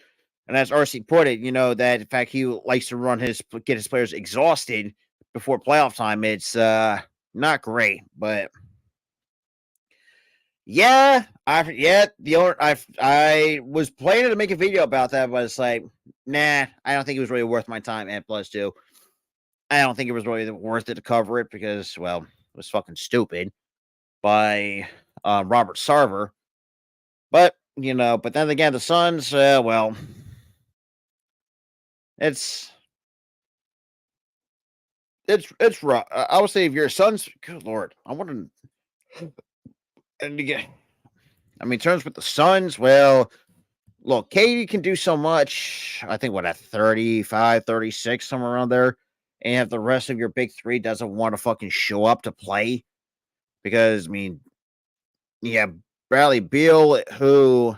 And as RC put it, that in fact he likes to get his players exhausted before playoff time. It's not great, but yeah, I was planning to make a video about that, but it's like, nah, I don't think it was really worth my time. And plus, two, I don't think it was really worth it to cover it because, well, it was fucking stupid by Robert Sarver. But but then again, the Suns, well, it's it's rough. I would say if your Suns, good lord, I want to, and again, I mean, in terms with the Suns, well, look, Katie can do so much. I think what at 35, 36, somewhere around there. And if the rest of your big three doesn't want to fucking show up to play, because I mean, yeah, Bradley Beal, who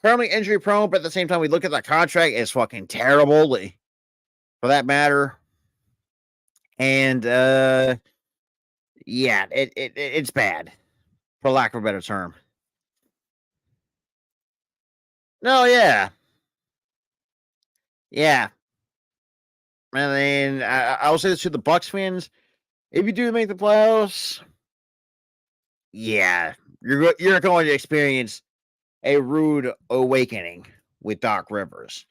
currently injury prone, but at the same time, we look at that contract, is fucking terrible for that matter. And yeah, it's bad, for lack of a better term. No, yeah. Yeah. I mean, I'll say this to the Bucks fans. If you do make the playoffs, yeah, you're going to experience a rude awakening with Doc Rivers.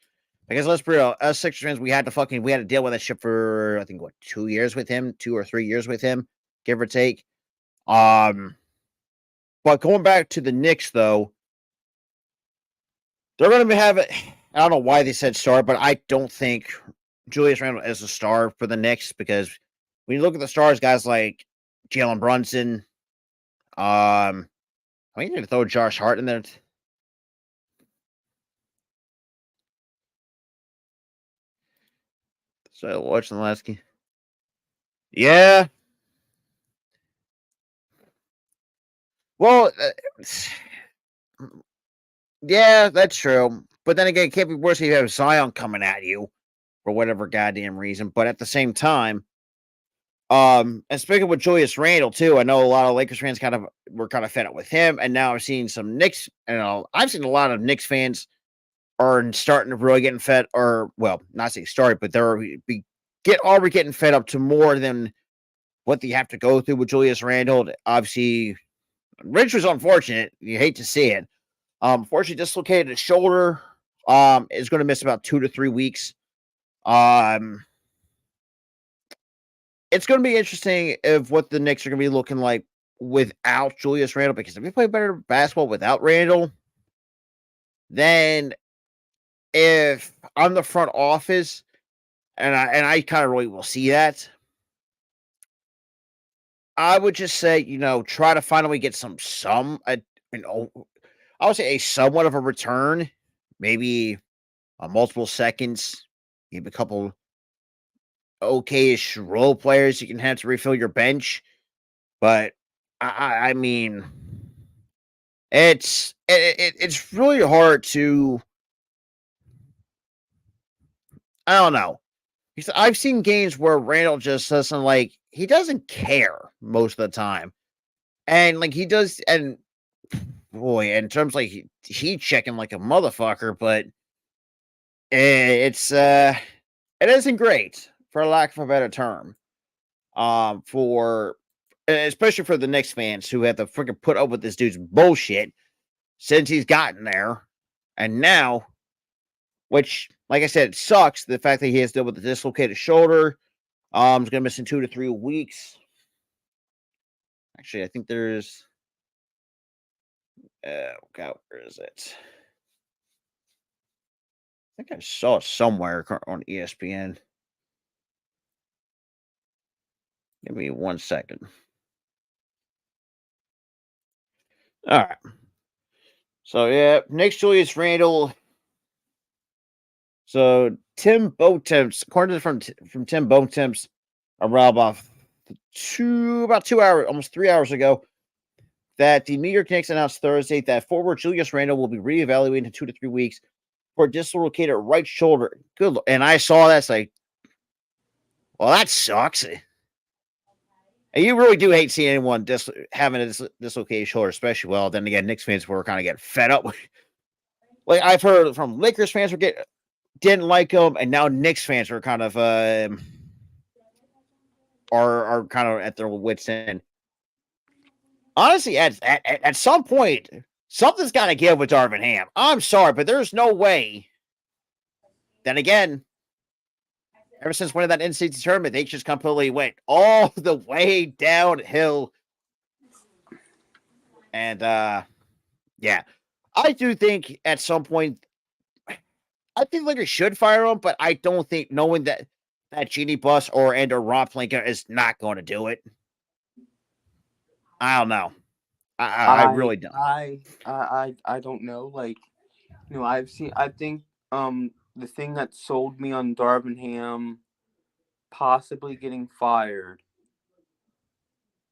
Because let's be real, us Sixers fans, we had to deal with that shit for I think 2 years with him, 2 or 3 years with him, give or take. But going back to the Knicks though, they're going to have it. I don't know why they said star, but I don't think Julius Randle is a star for the Knicks because when you look at the stars, guys like Jalen Brunson, I mean, you need to throw Josh Hart in there. So watching the last game. Yeah. Well, yeah, that's true. But then again, it can't be worse if you have Zion coming at you for whatever goddamn reason. But at the same time, and speaking with Julius Randle too, I know a lot of Lakers fans were kind of fed up with him, and now I've seen some Knicks. I've seen a lot of Knicks fans are starting to really getting fed, or well, not saying started, but already getting fed up to more than what they have to go through with Julius Randle. Obviously, Rich was unfortunate. You hate to see it. Fortunately, dislocated his shoulder. Is going to miss about 2 to 3 weeks. It's going to be interesting of what the Knicks are going to be looking like without Julius Randle, because if we play better basketball without Randle, then if I'm the front office, and I kind of really will see that, I would just say, try to finally get I would say a somewhat of a return, maybe multiple seconds, maybe a couple okay-ish role players you can have to refill your bench. But I mean, it's really hard to. I don't know. Because I've seen games where Randall just doesn't he doesn't care most of the time, and he does, and boy, in terms he checking like a motherfucker, but it isn't great for lack of a better term. For especially for the Knicks fans who have to freaking put up with this dude's bullshit since he's gotten there, and now, which, like I said, it sucks the fact that he has to deal with the dislocated shoulder. He's gonna miss in 2 to 3 weeks. Actually, I think there's God, where is it? I think I saw it somewhere on ESPN. Give me 1 second. All right. So yeah, Nick Julius Randle. So Tim Bontemps, according to from Tim Bontemps, around about 2 hours, almost 3 hours ago, that the New York Knicks announced Thursday that forward Julius Randle will be reevaluated in 2 to 3 weeks for dislocated right shoulder. Good, and I saw that. It's like, well, that sucks. And you really do hate seeing anyone having a dislocated shoulder, especially. Well, then again, Knicks fans were kind of getting fed up. Like I've heard from Lakers fans didn't like him, and now Knicks fans are kind of are kind of at their wits' end. Honestly, at some point, something's got to give with Darvin Ham. I'm sorry, but there's no way. Then again, ever since winning that NCAA tournament, they just completely went all the way downhill. And yeah, I do think at some point, I think Lakers should fire him, but I don't think knowing that Genie Bus or Rob Pelinka is not going to do it. I don't know. I really don't. I don't know. Like, I think the thing that sold me on Darvin Ham possibly getting fired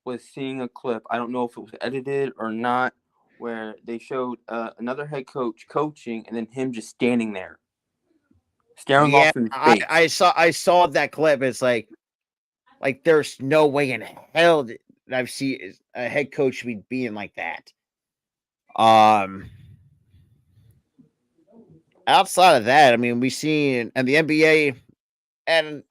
was seeing a clip. I don't know if it was edited or not, where they showed another head coach coaching and then him just standing there, staring Yeah, off in space. I saw that clip. It's like there's no way in hell that I've seen a head coach being like that. Outside of that, I mean, we've seen and the NBA, and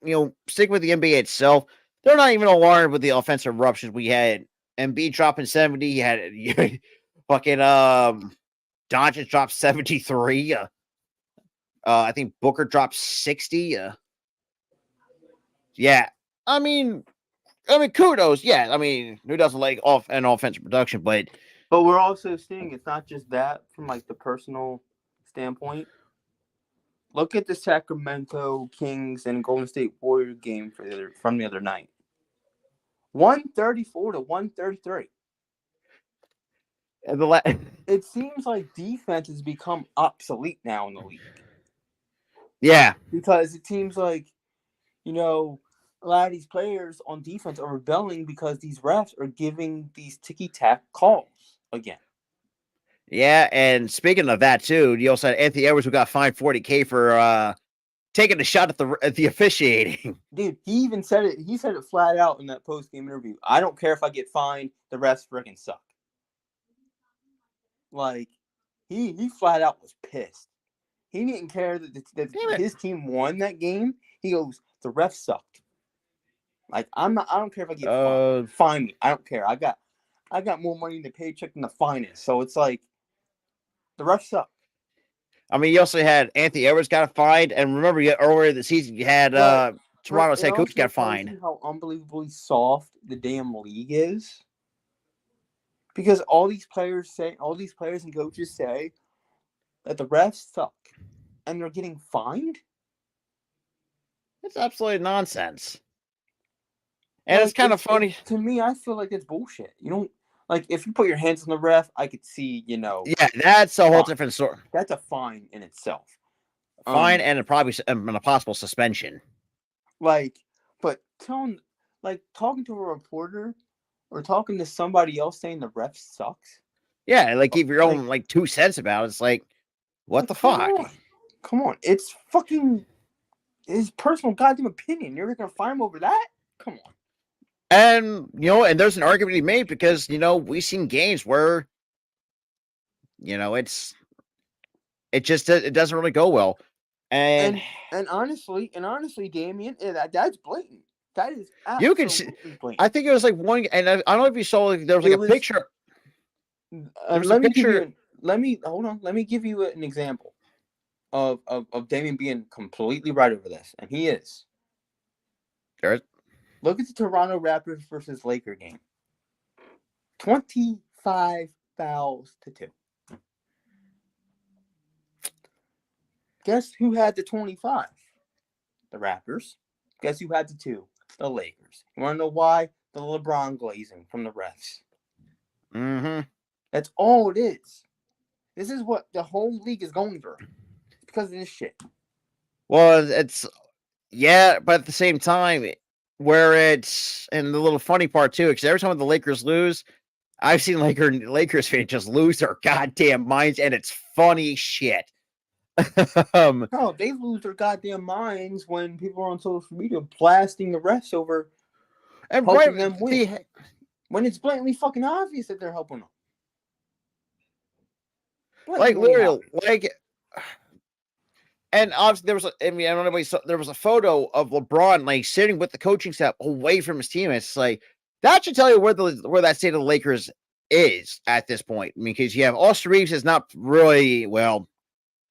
stick with the NBA itself. They're not even alarmed with the offensive eruptions we had. Embiid dropping 70. You had fucking Doncic dropped 73. I think Booker dropped 60. Yeah, I mean, kudos. Yeah, I mean, who doesn't like an offensive production? But we're also seeing it's not just that from like the personal standpoint. Look at the Sacramento Kings and Golden State Warriors game from the other night. 134 to 133. It seems like defense has become obsolete now in the league. Yeah, because it seems like a lot of these players on defense are rebelling because these refs are giving these ticky-tack calls again. Yeah, and speaking of that too, you also had Anthony Edwards who got fined $40K for taking a shot at the officiating. Dude, he even said it. He said it flat out in that post-game interview. I don't care if I get fined. The refs freaking suck. Like, he flat out was pissed. He didn't care that his team won that game. He goes, the refs sucked. Like, I don't care if I get fined. Fine me. I don't care. I got more money in the paycheck than the fine is. So it's like the refs suck. I mean, you also had Anthony Edwards got fined, and remember, earlier the season you had Toronto's head coach got fined. How unbelievably soft the damn league is, because all these players and coaches say that the refs suck, and they're getting fined. It's absolutely nonsense, and it's kind of funny to me. I feel like it's bullshit. Like, if you put your hands on the ref, I could see, Yeah, that's a whole different story. That's a fine in itself. Fine, and a possible suspension. Like, but talking to a reporter or talking to somebody else saying the ref sucks. Yeah, like give your own 2 cents about it. It's like, what the fuck? Come on. It's fucking his personal goddamn opinion. You're gonna fine him over that? Come on. And and there's an argument to be made because we've seen games where it doesn't really go well. And honestly, Damien, that's blatant. That is absolutely you can see. blatant. I think it was like one, and I don't know if you saw. There was a picture. Let me give you an example of Damien being completely right over this, and he is. Look at the Toronto Raptors versus Laker game. 25 fouls to 2. Guess who had the 25? The Raptors. Guess who had the 2? The Lakers. You want to know why? The LeBron glazing from the refs. Mm-hmm. That's all it is. This is what the whole league is going through. It's because of this shit. Well, it's yeah, but at the same time, where it's and the little funny part too, because every time the Lakers lose, I've seen Lakers fans just lose their goddamn minds, and it's funny shit. No, they lose their goddamn minds when people are on social media blasting the refs over and helping them win. When it's blatantly fucking obvious that they're helping them. Like Blatantly literally, obvious. like, and obviously there was I don't know, there was a photo of LeBron like sitting with the coaching staff away from his teammates. It's like that should tell you where that state of the Lakers is at this point. I mean, because you have Austin Reeves is not really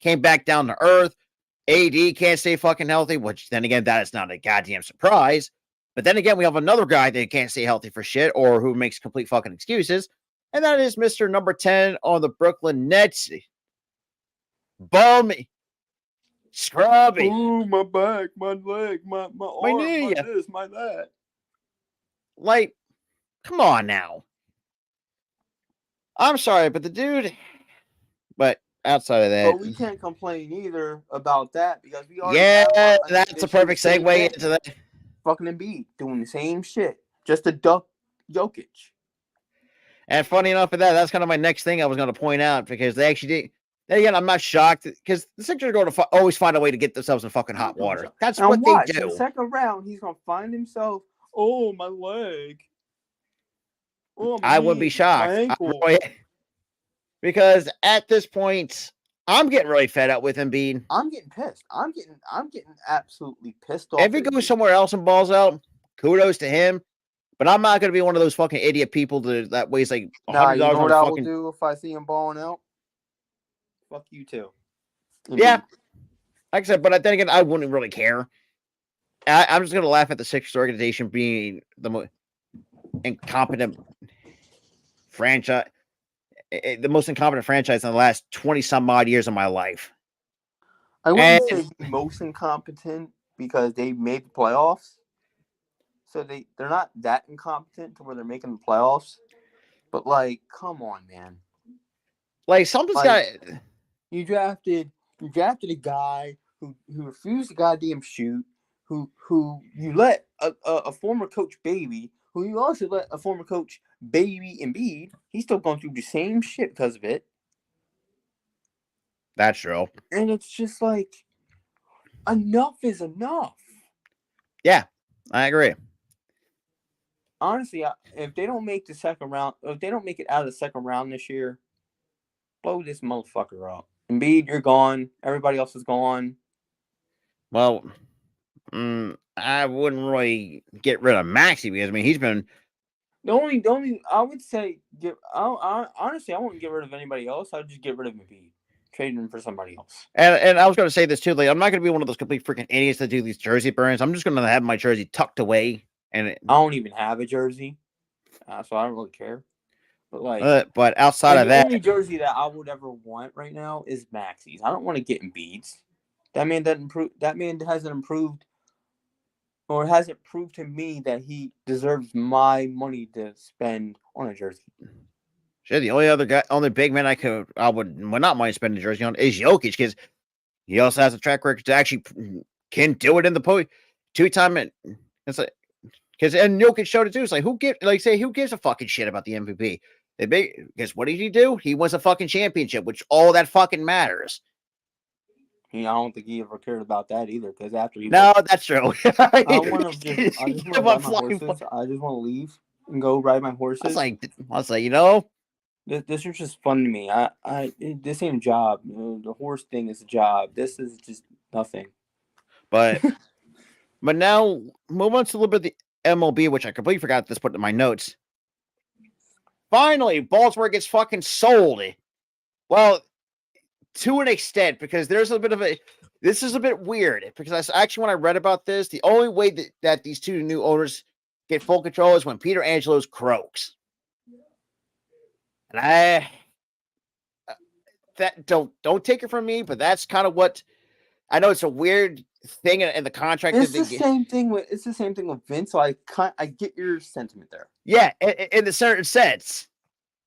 came back down to earth. AD can't stay fucking healthy, which then again, that is not a goddamn surprise. But then again, we have another guy that can't stay healthy for shit or who makes complete fucking excuses. And that is Mr. Number 10 on the Brooklyn Nets. Bum. Scrubby. Ooh, my back, my leg, my arm, knee. my this, my that. Like, come on now. I'm sorry, but the dude. But outside of that. But we can't complain either about that because we already Yeah, had that's a perfect segue into that. Fucking Embiid doing the same shit. Just to duck Jokic. And funny enough, that's kind of my next thing I was going to point out because they actually did. Then again, I'm not shocked because the Sixers are going to always find a way to get themselves in fucking hot water. That's and what watch, they do. In the second round, he's going to find himself, oh, my leg. Oh, my I wouldn't be shocked. My ankle. Because at this point, I'm getting really fed up with Embiid. I'm getting pissed. I'm getting absolutely pissed off. If he goes somewhere else and balls out, kudos to him. But I'm not going to be one of those fucking idiot people that weighs like $100 you know on what a I fucking... will do if I see him balling out? Fuck you too. Yeah. Like I said, but then again, I wouldn't really care. I'm just going to laugh at the Sixers organization being the most incompetent franchise, the most incompetent franchise in the last 20 some odd years of my life. I wouldn't say most incompetent because they made the playoffs. So they're not that incompetent to where they're making the playoffs. But like, come on, man. Like something's got. You drafted a guy who refused to goddamn shoot, who you let a former coach baby, who you also let a former coach baby Embiid. He's still going through the same shit because of it. That's true. And it's just like, enough is enough. Yeah, I agree. Honestly, if they don't make the second round, if they don't make it out of the second round this year, blow this motherfucker up. Embiid, you're gone. Everybody else is gone. Well, I wouldn't really get rid of Maxey because he's been the only I would say honestly I wouldn't get rid of anybody else. I'd just get rid of Embiid, trade him for somebody else. And I was going to say this too. Like, I'm not going to be one of those complete freaking idiots that do these jersey burns. I'm just going to have my jersey tucked away. And I don't even have a jersey, so I don't really care. But but outside of that, the only jersey that I would ever want right now is Maxey's. I don't want to get Embiid's. That man doesn't improve. That man hasn't improved, or hasn't proved to me that he deserves my money to spend on a jersey. Shit, the only big man I would not mind spending a jersey on is Jokic because he also has a track record to actually can do it in the post 2-time. It's like because Jokic showed it too. It's like who gives a fucking shit about the MVP? Because what did he do? He wins a fucking championship, which all that fucking matters. I don't think he ever cared about that either. Because after he that's true. I just want to leave and go ride my horses. I was like, this is just fun to me. This ain't a job. The horse thing is a job. This is just nothing. But now move on to a little bit of the MLB, which I completely forgot to put in my notes. Finally, Baltimore gets fucking sold. Well, to an extent, because there's a bit of this is a bit weird, because when I read about this, the only way that these two new owners get full control is when Peter Angelos croaks. And that don't take it from me, but that's kind of what I know it's a weird thing in the contract. It's the same thing with Vince. So I get your sentiment there. Yeah, in a certain sense.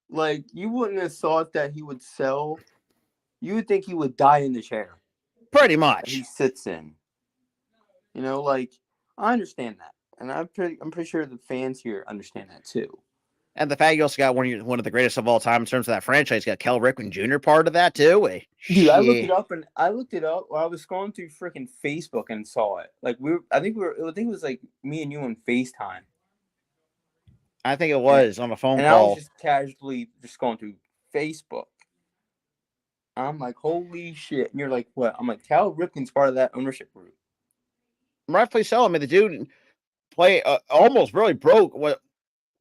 Like, you wouldn't have thought that he would sell. You would think he would die in the chair Pretty that he much. sits in. You know, like, I understand that, and I'm pretty sure the fans here understand that too. And the fact you also got one of the greatest of all time in terms of that franchise, you got Cal Ripken Jr. part of that too. Dude, I looked it up while I was scrolling through freaking Facebook and saw it. Like, I think it was like me and you on FaceTime. I think it was on a phone and call. I was just casually just going through Facebook. I'm like, holy shit. And you're like, what? I'm like, Cal Ripken's part of that ownership group. Rightfully so. I mean, the dude almost really broke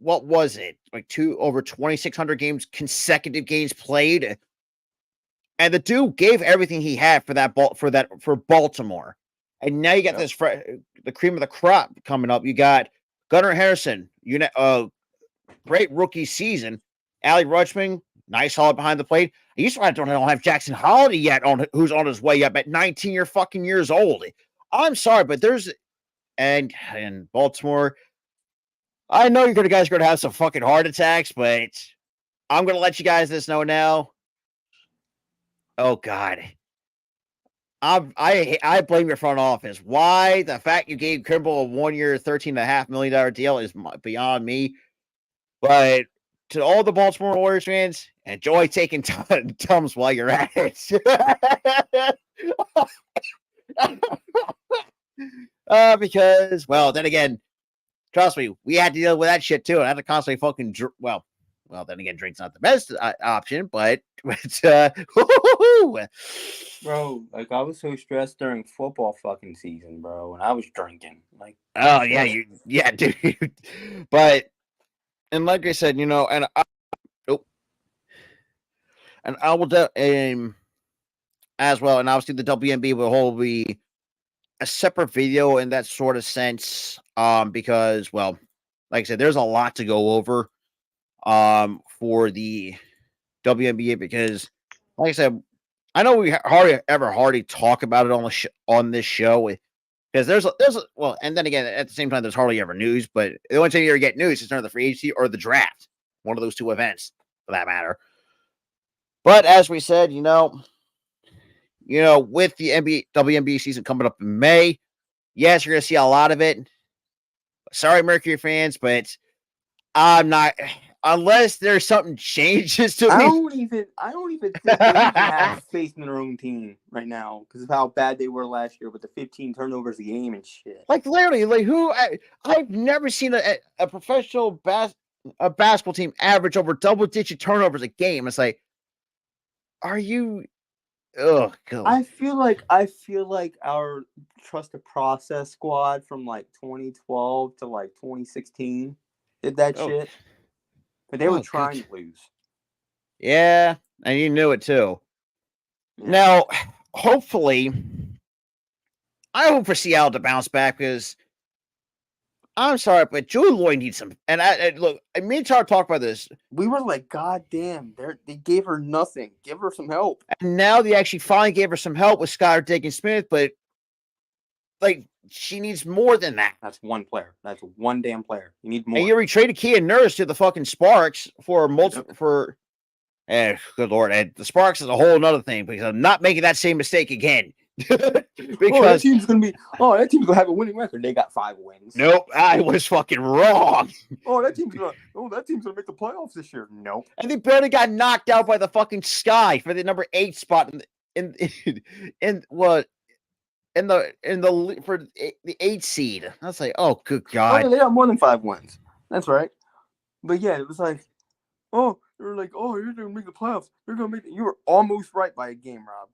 what was it? Like over 2,600 games, consecutive games played. And the dude gave everything he had for Baltimore. And now you got this the cream of the crop coming up. You got Gunnar Harrison, great rookie season. Ali Rutschman, nice haul behind the plate. I used to don't have Jackson Holiday yet who's on his way up at 19 years old. I'm sorry, but there's and Baltimore. I know you guys are going to have some fucking heart attacks, but I'm going to let you guys know now. Oh God, I blame your front office. Why? The fact you gave Kimbrel a 1 year, $13.5 million deal is beyond me. But to all the Baltimore Warriors fans, enjoy taking Tums while you're at it. Because, well, then again, trust me, we had to deal with that shit too. I had to constantly fucking well, then again, drink's not the best option, but bro, like, I was so stressed during football fucking season, bro, and I was drinking. Like, oh yeah, dude. But and like I said, and I will as well, and obviously the WNB will be a separate video in that sort of sense, because, well, like I said, there's a lot to go over, for the WNBA, because, like I said, I know we hardly talk about it on this show, because there's well, and then again, at the same time, there's hardly ever news, but the only time you ever get news is during the free agency or the draft, one of those two events, for that matter. But as we said, with the WNBA season coming up in May, yes, you're going to see a lot of it. Sorry, Mercury fans, but I'm not, unless there's something changes to me. I don't even think they even have faith in their own team right now because of how bad they were last year with the 15 turnovers a game and shit. Like, literally, like, I've never seen a professional basketball team average over double-digit turnovers a game. It's like, are you? Oh God. I feel like our trust the process squad from like 2012 to like 2016 did that shit, but they were trying to lose. Yeah, and you knew it too. Yeah. Now, hopefully, I hope for Seattle to bounce back, because I'm sorry, but Julie Lloyd needs some. And look, me and Tara talked about this. We were like, God damn, they gave her nothing. Give her some help. And now they actually finally gave her some help with Skylar Diggins-Smith, but like, she needs more than that. That's one player. That's one damn player. You need more. And you retraded Kia Nurse to the fucking Sparks for good Lord. And the Sparks is a whole nother thing, because I'm not making that same mistake again. Because that team's gonna have a winning record. They got 5 wins. Nope, I was fucking wrong. That team's gonna make the playoffs this year. Nope. And they barely got knocked out by the fucking Sky for the number 8 spot for the 8 seed. I was like, oh, good God. Oh, they got more than 5 wins. That's right. But yeah, it was like, they were like, you're gonna make the playoffs. You were almost right by a game, Rob.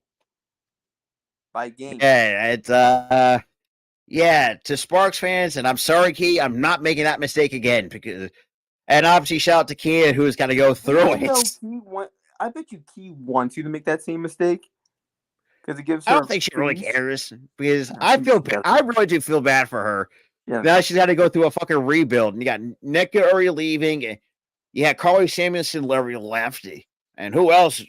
By a game. Yeah, it's to Sparks fans, and I'm sorry, Key, I'm not making that mistake again, and obviously shout out to Key, who's got to go through it. I bet you Key wants you to make that same mistake, because it gives her. I don't think she really cares, because I really do feel bad for her. Yeah. Now she's got to go through a fucking rebuild, and you got Nick Uri leaving, and you had Carly Samuelson lefty, and who else?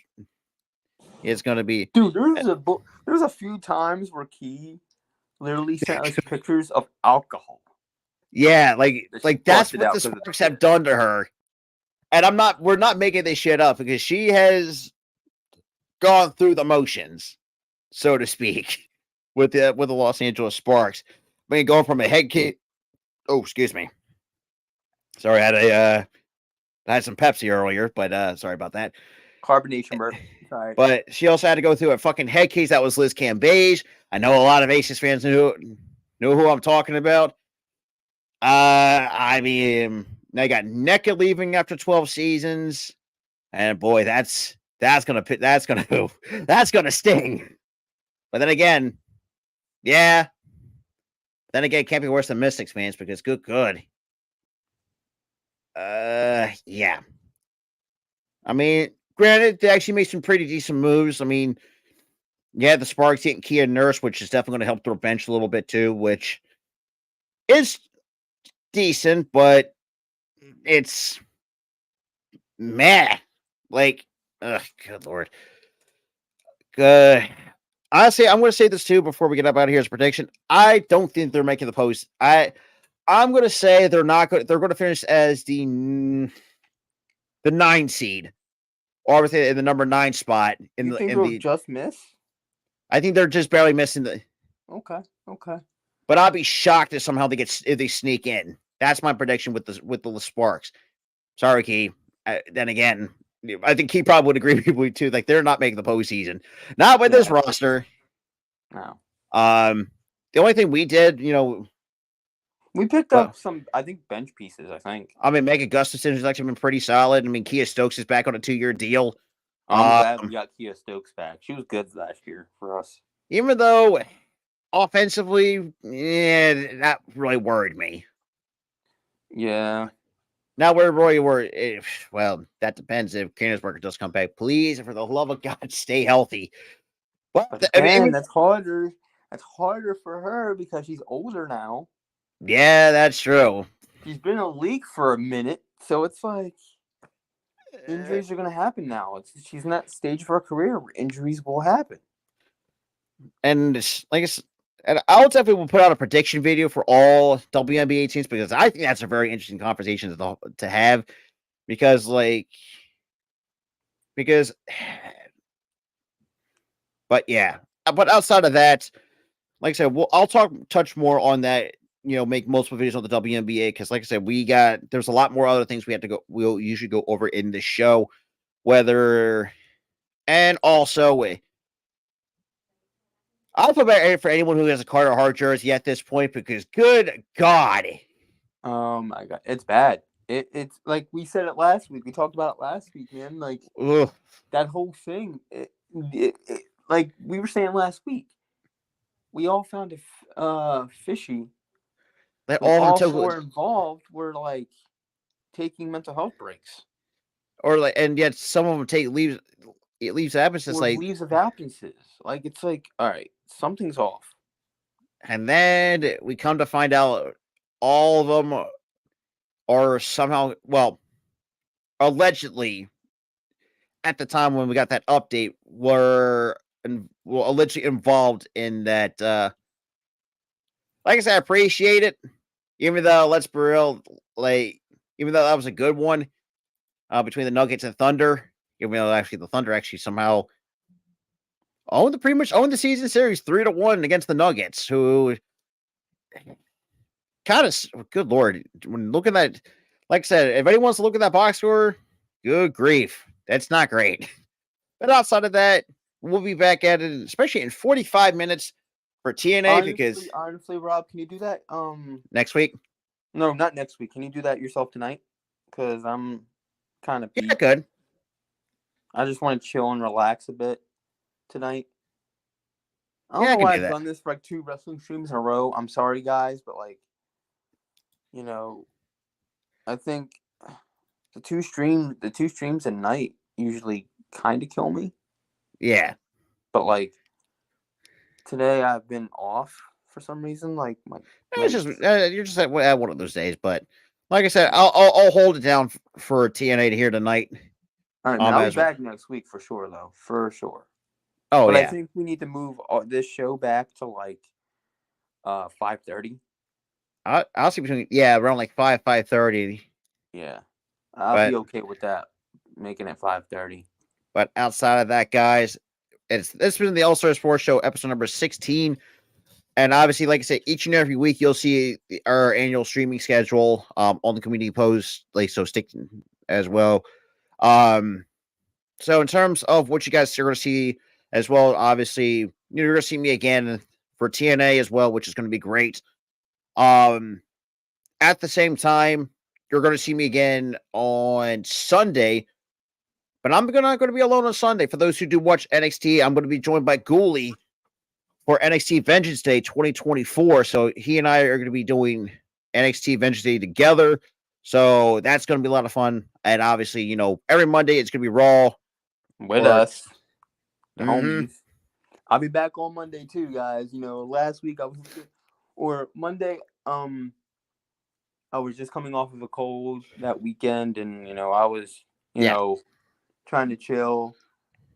It's going to be, Dude, there's a few times where Key literally sent us pictures of alcohol. yeah, That she that's busted what out the because of Sparks the have done to her. And we're not making this shit up because she has gone through the motions, so to speak, with the Los Angeles Sparks. I mean, going from a head case. Oh, excuse me. Sorry, I had some Pepsi earlier, but sorry about that. carbonation burp. Sorry. But she also had to go through a fucking head case that was Liz Cambage. I know a lot of Aces fans knew who I'm talking about. I mean, they got Neca leaving after 12 seasons, and boy, that's gonna that's gonna sting. But then again, yeah. Then again, it can't be worse than Mystics fans because good. Yeah. I mean, granted, they actually made some pretty decent moves. I mean, yeah, the Sparks getting Kia Nurse, which is definitely going to help their bench a little bit too, which is decent, but it's meh. Like, good lord. Good. Honestly, I'm going to say this too before we get up out of here as a prediction. I don't think they're making the post. I'm going to say they're not going. They're going to finish as the 9 seed, or within the number 9 spot You think they'll just miss? I think they're just barely missing the. Okay. But I'll be shocked if somehow if they sneak in. That's my prediction with the Sparks. Sorry, Key. Then again, I think Key probably would agree with me too. Like they're not making the postseason, not with this roster. No. The only thing we did, we picked up some, I think, bench pieces. I think. I mean, Megan Gustafson has actually been pretty solid. I mean, Kia Stokes is back on a 2-year deal. I'm glad we got Kia Stokes back. She was good last year for us. Even though offensively, that really worried me. Yeah. Now, where Roy were, well, that depends if Candaceberger does come back. Please, for the love of God, stay healthy. But again, that's harder. That's harder for her because she's older now. Yeah, that's true. She's been in a league for a minute, so it's like injuries are going to happen now. She's in that stage of her career where injuries will happen. And and I'll definitely put out a prediction video for all WNBA teams because I think that's a very interesting conversation to have. Because, but yeah. But outside of that, like I said, I'll touch more on that, make multiple videos on the WNBA because, like I said, there's a lot more other things we'll usually go over in the show, and also, I'll feel bad for anyone who has a Carter Hart jersey at this point because, good God. Oh my God, it's bad. It's like we said it last week. We talked about it last week, man. Like that whole thing. Like we were saying last week, we all found it fishy. That all 4 involved were like taking mental health breaks, and yet some of them take leaves of absences, leaves of absences. Like it's like, all right, something's off. And then we come to find out all of them are somehow, allegedly, at the time when we got that update, were allegedly involved in that. Like I said, I appreciate it, even though let's be real, even though that was a good one between the Nuggets and Thunder, even though actually the Thunder somehow pretty much owned the season series 3-1 against the Nuggets, who kind of, good lord, when looking at, like I said, if anyone wants to look at that box score, good grief, that's not great. But outside of that, we'll be back at it, especially in 45 minutes for TNA. Honestly, Rob, can you do that Next week? No, not next week. Can you do that yourself tonight? Because I'm kind of beat. Yeah, good. I just want to chill and relax a bit tonight. I don't know why I've done this for like 2 wrestling streams in a row. I'm sorry, guys, but I think the two streams at night usually kind of kill me. Yeah. But today I've been off for some reason. It's just you're just at one of those days. But like I said, I'll hold it down for TNA to hear tonight. All right, man, I'll be back next week for sure, though. For sure. Oh But I yeah, think we need to move this show back to like 5:30. I'll see between around like 5:30. Yeah, I'll But be okay with that. Making it 5:30. outside of that, guys, this has been the All Star Sports Show episode number 16. And obviously, like I said, each and every week you'll see our annual streaming schedule on the community post, like so stick as well. Um, so in terms of what you guys are going to see as well, obviously you're going to see me again for TNA as well, which is going to be great. At the same time, you're going to see me again on Sunday, but I'm not going to be alone on Sunday. For those who do watch NXT, I'm going to be joined by Ghoulie for NXT Vengeance Day 2024. So he and I are going to be doing NXT Vengeance Day together. So that's going to be a lot of fun. And obviously, every Monday it's going to be Raw With or us, the homies. I'll be back on Monday too, guys. Last week or Monday, I was just coming off of a cold that weekend, and I was, trying to chill,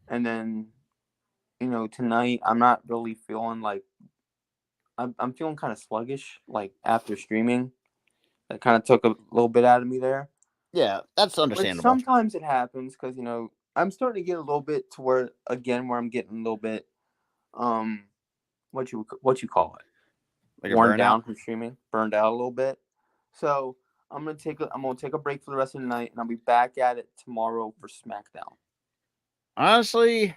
and then, tonight I'm not really feeling like I'm feeling kind of sluggish, like after streaming. That kind of took a little bit out of me there. Yeah, that's Which understandable. sometimes it happens because I'm starting to get a little bit to where I'm getting a little bit what you call it, Like a worn burnout. down from streaming, burned out a little bit. So I'm gonna take a break for the rest of the night, and I'll be back at it tomorrow for SmackDown. Honestly,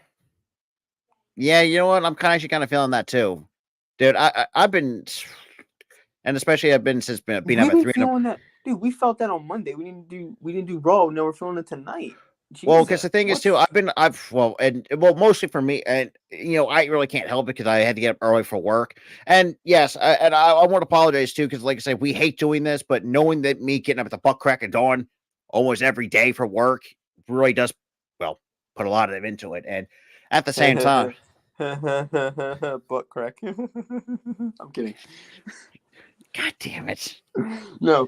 yeah, you know what? I'm kind of feeling that too, dude. I've been, and especially I've been since being up We've at been 3 in the. feeling that, dude. We felt that on Monday. We didn't do Raw. Now we're feeling it tonight. Well, because Jesus, the thing is too, what's mostly for me, and I really can't help it because I had to get up early for work. And yes, I want to apologize too because, like I said, we hate doing this, but knowing that me getting up at the butt crack of dawn almost every day for work really does put a lot of them into it. And at the same time, butt crack? I'm kidding. God damn it! No,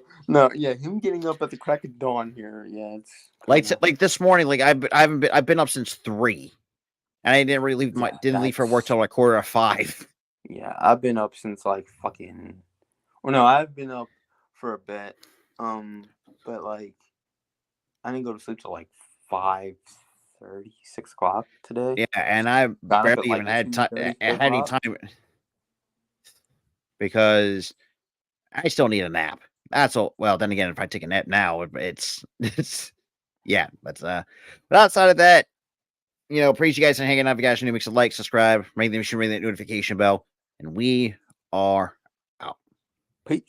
yeah, him getting up at the crack of dawn here. Yeah, it's kind of. Like this morning, like I've been up since 3, and I didn't really Yeah, didn't leave for work till like 4:45. yeah, I've been up since like fucking. Well, no, I've been up for a bit. But like I didn't go to sleep till like 5:30, 6 o'clock today. Yeah, and I Got up barely at even like had time 2:30, 3 had any o'clock. time because I still need a nap. That's all. Well, then again, if I take a nap now, it's yeah. But outside of that, appreciate you guys for hanging out. If you guys are new, make sure to like, subscribe, ring that notification bell, and we are out. Peace.